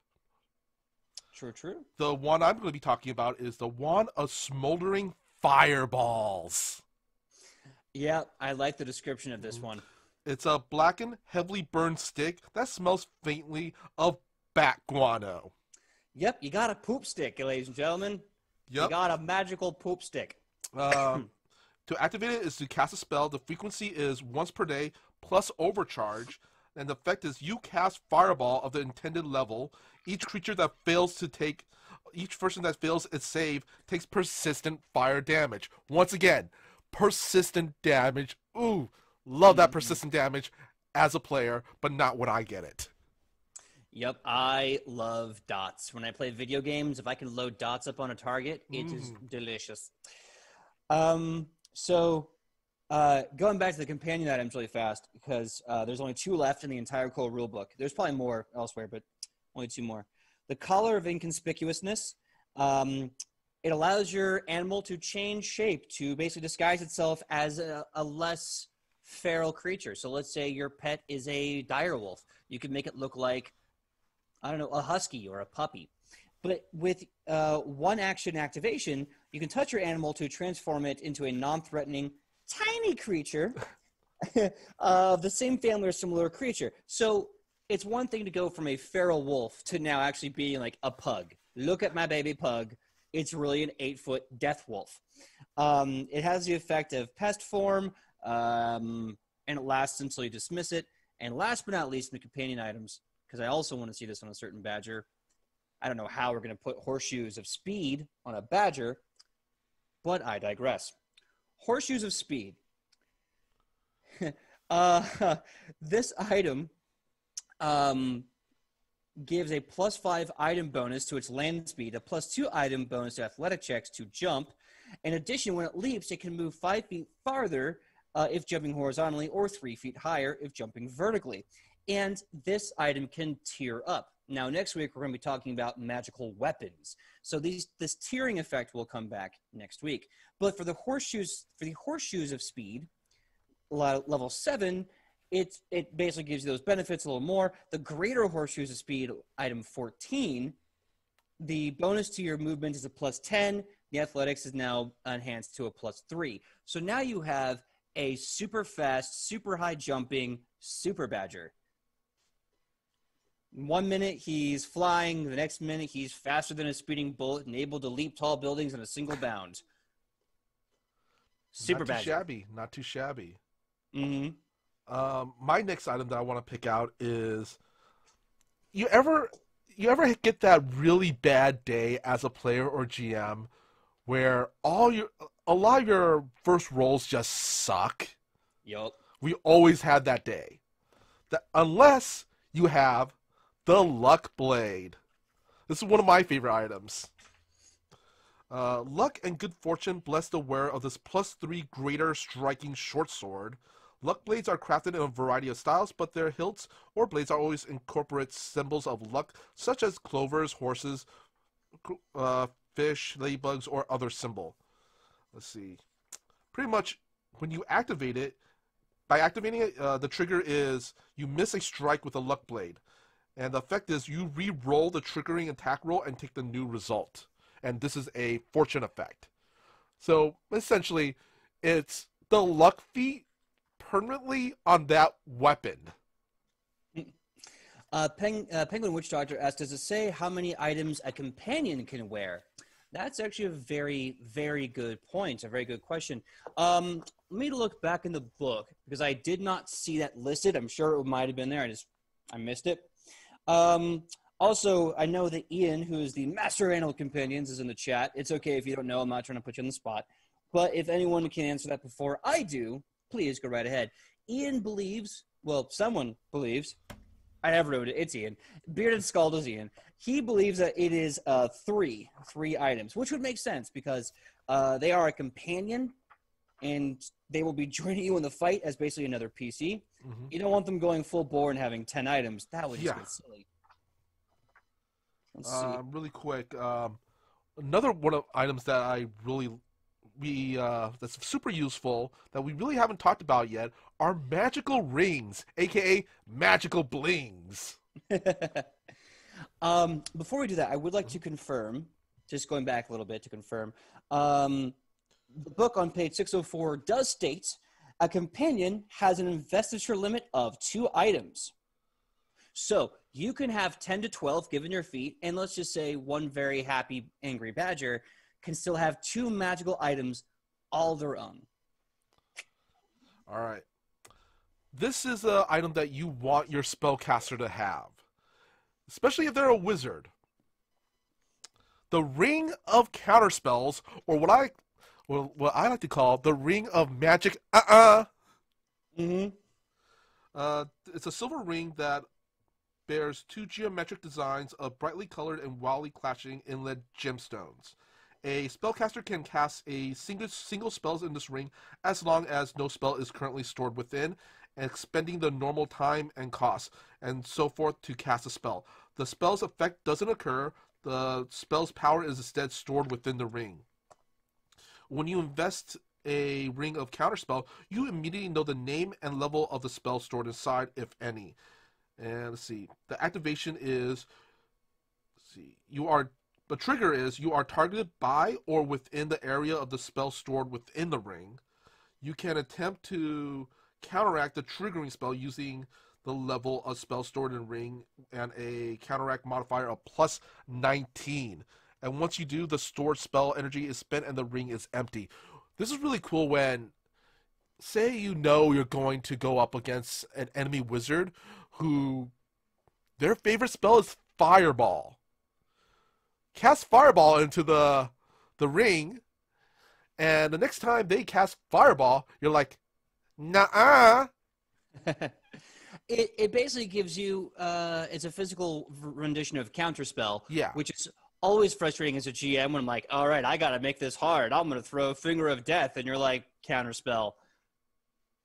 True. The one I'm going to be talking about is the Wand of Smoldering Fireballs. Yeah, I like the description of this one. It's a blackened, heavily burned stick that smells faintly of bat guano. Yep, you got a poop stick, ladies and gentlemen. Yep. You got a magical poop stick. To activate it is to cast a spell. The frequency is once per day plus overcharge. And the effect is you cast Fireball of the intended level. Each person that fails its save takes persistent fire damage. Once again, persistent damage. Ooh, love that persistent damage as a player, but not when I get it. Yep, I love dots. When I play video games, if I can load dots up on a target, it is delicious. Going back to the companion items really fast, because there's only 2 left in the entire core rulebook. There's probably more elsewhere, but only 2 more. The Collar of Inconspicuousness. It allows your animal to change shape to basically disguise itself as a less feral creature. So let's say your pet is a direwolf. You can make it look like, I don't know, a husky or a puppy. But with 1 action activation, you can touch your animal to transform it into a non-threatening tiny creature of the same family or similar creature. So it's one thing to go from a feral wolf to now actually being like a pug. Look at my baby pug. It's really an 8-foot death wolf. It has the effect of pest form, and it lasts until you dismiss it. And last but not least, in the companion items, because I also want to see this on a certain badger. I don't know how we're going to put horseshoes of speed on a badger, but I digress. Horseshoes of speed. This item gives a +5 item bonus to its land speed, a +2 item bonus to athletic checks to jump. In addition, when it leaps, it can move 5 feet farther if jumping horizontally, or 3 feet higher if jumping vertically. And this item can tier up. Now, next week, we're going to be talking about magical weapons. So this tiering effect will come back next week. But for the horseshoes of speed, level 7, it basically gives you those benefits a little more. The greater horseshoes of speed, item 14, the bonus to your movement is a +10. The athletics is now enhanced to a +3. So now you have a super fast, super high jumping super badger. 1 minute he's flying, the next minute he's faster than a speeding bullet and able to leap tall buildings in a single bound. Super badger. Not too shabby. Not too shabby. Mm-hmm. My next item that I want to pick out is, you ever get that really bad day as a player or GM where a lot of your first rolls just suck? Yup. We always had that day. Unless you have the Luck Blade. This is one of my favorite items. Luck and good fortune bless the wearer of this +3 greater striking short sword. Luck blades are crafted in a variety of styles, but their hilts or blades are always incorporate symbols of luck, such as clovers, horses, fish, ladybugs, or other symbol. Let's see. Pretty much, when you activate it, by activating it, the trigger is you miss a strike with a luck blade. And the effect is you re-roll the triggering attack roll and take the new result. And this is a fortune effect. So, essentially, it's the luck feat permanently on that weapon. Penguin Witch Doctor asked, does it say how many items a companion can wear? That's actually a very, very good point. A very good question. Let me look back in the book, because I did not see that listed. I'm sure it might have been there. I missed it. Also, I know that Ian, who is the master of animal companions, is in the chat. It's okay if you don't know. I'm not trying to put you on the spot. But if anyone can answer that before I do, please go right ahead. Ian believes, well, someone believes, I have wrote it, it's Ian. Bearded Scald is Ian. He believes that it is three items, which would make sense because they are a companion and they will be joining you in the fight as basically another PC. Mm-hmm. You don't want them going full bore and having 10 items. That would just get silly. Let's see. Really quick, another one of items that that's super useful that we really haven't talked about yet are magical rings, aka magical blings. Before we do that, I would like to confirm, just going back a little bit to confirm, the book on page 604 does state a companion has an investiture limit of 2 items. So you can have 10 to 12 given your feat, and let's just say one very happy, angry badger can still have 2 magical items all their own. All right. This is an item that you want your spellcaster to have, especially if they're a wizard. The Ring of Counterspells, or what I like to call the Ring of Magic. Mm-hmm. It's a silver ring that bears 2 geometric designs of brightly colored and wildly clashing inlaid gemstones. A spellcaster can cast a single spells in this ring as long as no spell is currently stored within, expending the normal time and cost, and so forth to cast a spell. The spell's effect doesn't occur. The spell's power is instead stored within the ring. When you invest a Ring of Counterspell, you immediately know the name and level of the spell stored inside, if any. And let's see. The activation is, the trigger is you are targeted by or within the area of the spell stored within the ring. You can attempt to counteract the triggering spell using the level of spell stored in ring and a counteract modifier of plus 19. And once you do, the stored spell energy is spent and the ring is empty. This is really cool when, say you know you're going to go up against an enemy wizard who their favorite spell is Fireball. Cast Fireball into the ring, and the next time they cast Fireball, you're like, nah. It basically gives you it's a physical rendition of Counterspell, Yeah. which is always frustrating as a GM when I'm like, all right, I got to make this hard. I'm going to throw Finger of Death, and you're like, Counterspell.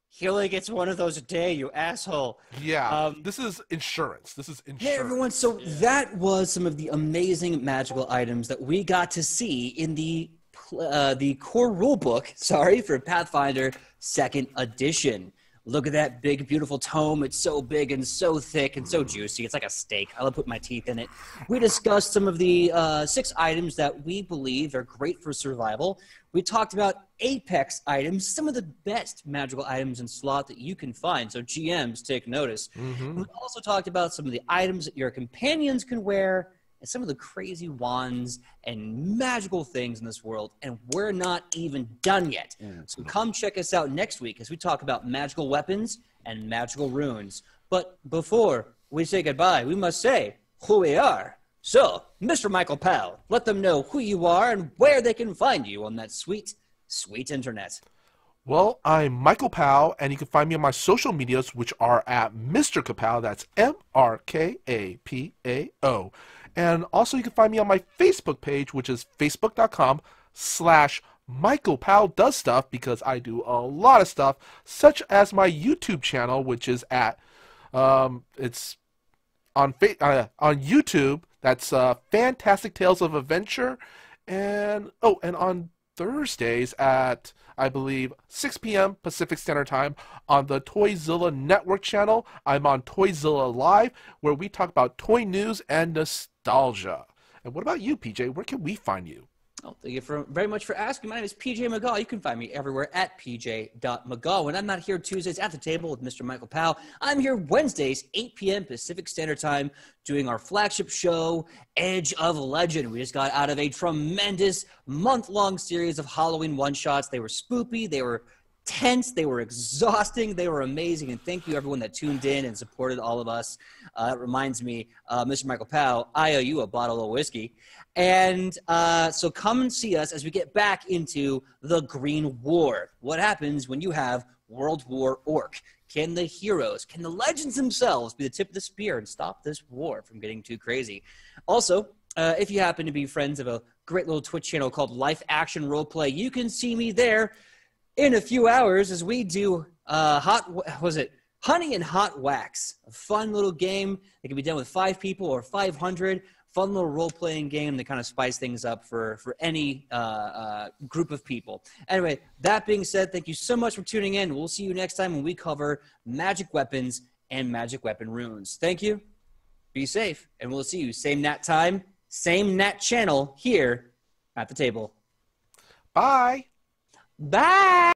He only gets one of those a day, you asshole. Yeah, this is insurance. This is insurance. Hey, everyone. So that was some of the amazing magical items that we got to see in the core rulebook, for Pathfinder 2nd Edition. Look at that big, beautiful tome. It's so big and so thick and so juicy. It's like a steak. I love putting my teeth in it. We discussed some of the 6 items that we believe are great for survival. We talked about Apex items, some of the best magical items in slot that you can find. So GMs, take notice. We also talked about some of the items that your companions can wear and some of the crazy wands and magical things in this world, and we're not even done yet. So come check us out next week as we talk about magical weapons and magical runes. But before we say goodbye, we must say who we are. So, Mr. Michael Powell, let them know who you are and where they can find you on that sweet, sweet internet. Well, I'm Michael Powell, and you can find me on my social medias, which are at Mr. Kapow. That's MrKapao. And also you can find me on my Facebook page, which is facebook.com/Michael Powell Does Stuff, because I do a lot of stuff, such as my YouTube channel, which is at, it's on YouTube. That's Fantastic Tales of Adventure. And, and on Thursdays at, I believe, 6 p.m. Pacific Standard Time on the Toyzilla Network channel. I'm on Toyzilla Live, where we talk about toy news and nostalgia. And what about you, PJ? Where can we find you? Oh, thank you very much for asking. My name is PJ McGaw. You can find me everywhere at pj.mcgaw. When I'm not here Tuesdays at the table with Mr. Michael Powell, I'm here Wednesdays, 8 p.m. Pacific Standard Time, doing our flagship show, Edge of Legend. We just got out of a tremendous month-long series of Halloween one-shots. They were spoopy. They were tense. They were exhausting. They were amazing. And thank you, everyone that tuned in and supported all of us. It reminds me, Mr. Michael Powell, I owe you a bottle of whiskey. And so come and see us as we get back into the Green War. What happens when you have World War Orc? Can the heroes, can the legends themselves be the tip of the spear and stop this war from getting too crazy? Also, if you happen to be friends of a great little Twitch channel called Life Action Roleplay, you can see me there in a few hours as we do Honey and Hot Wax, a fun little game that can be done with 5 people or 500. Fun little role-playing game that kind of spice things up for any group of people. Anyway, that being said, thank you so much for tuning in. We'll see you next time when we cover magic weapons and magic weapon runes. Thank you. Be safe, and we'll see you same Nat time, same Nat channel here at the table. Bye. Bye.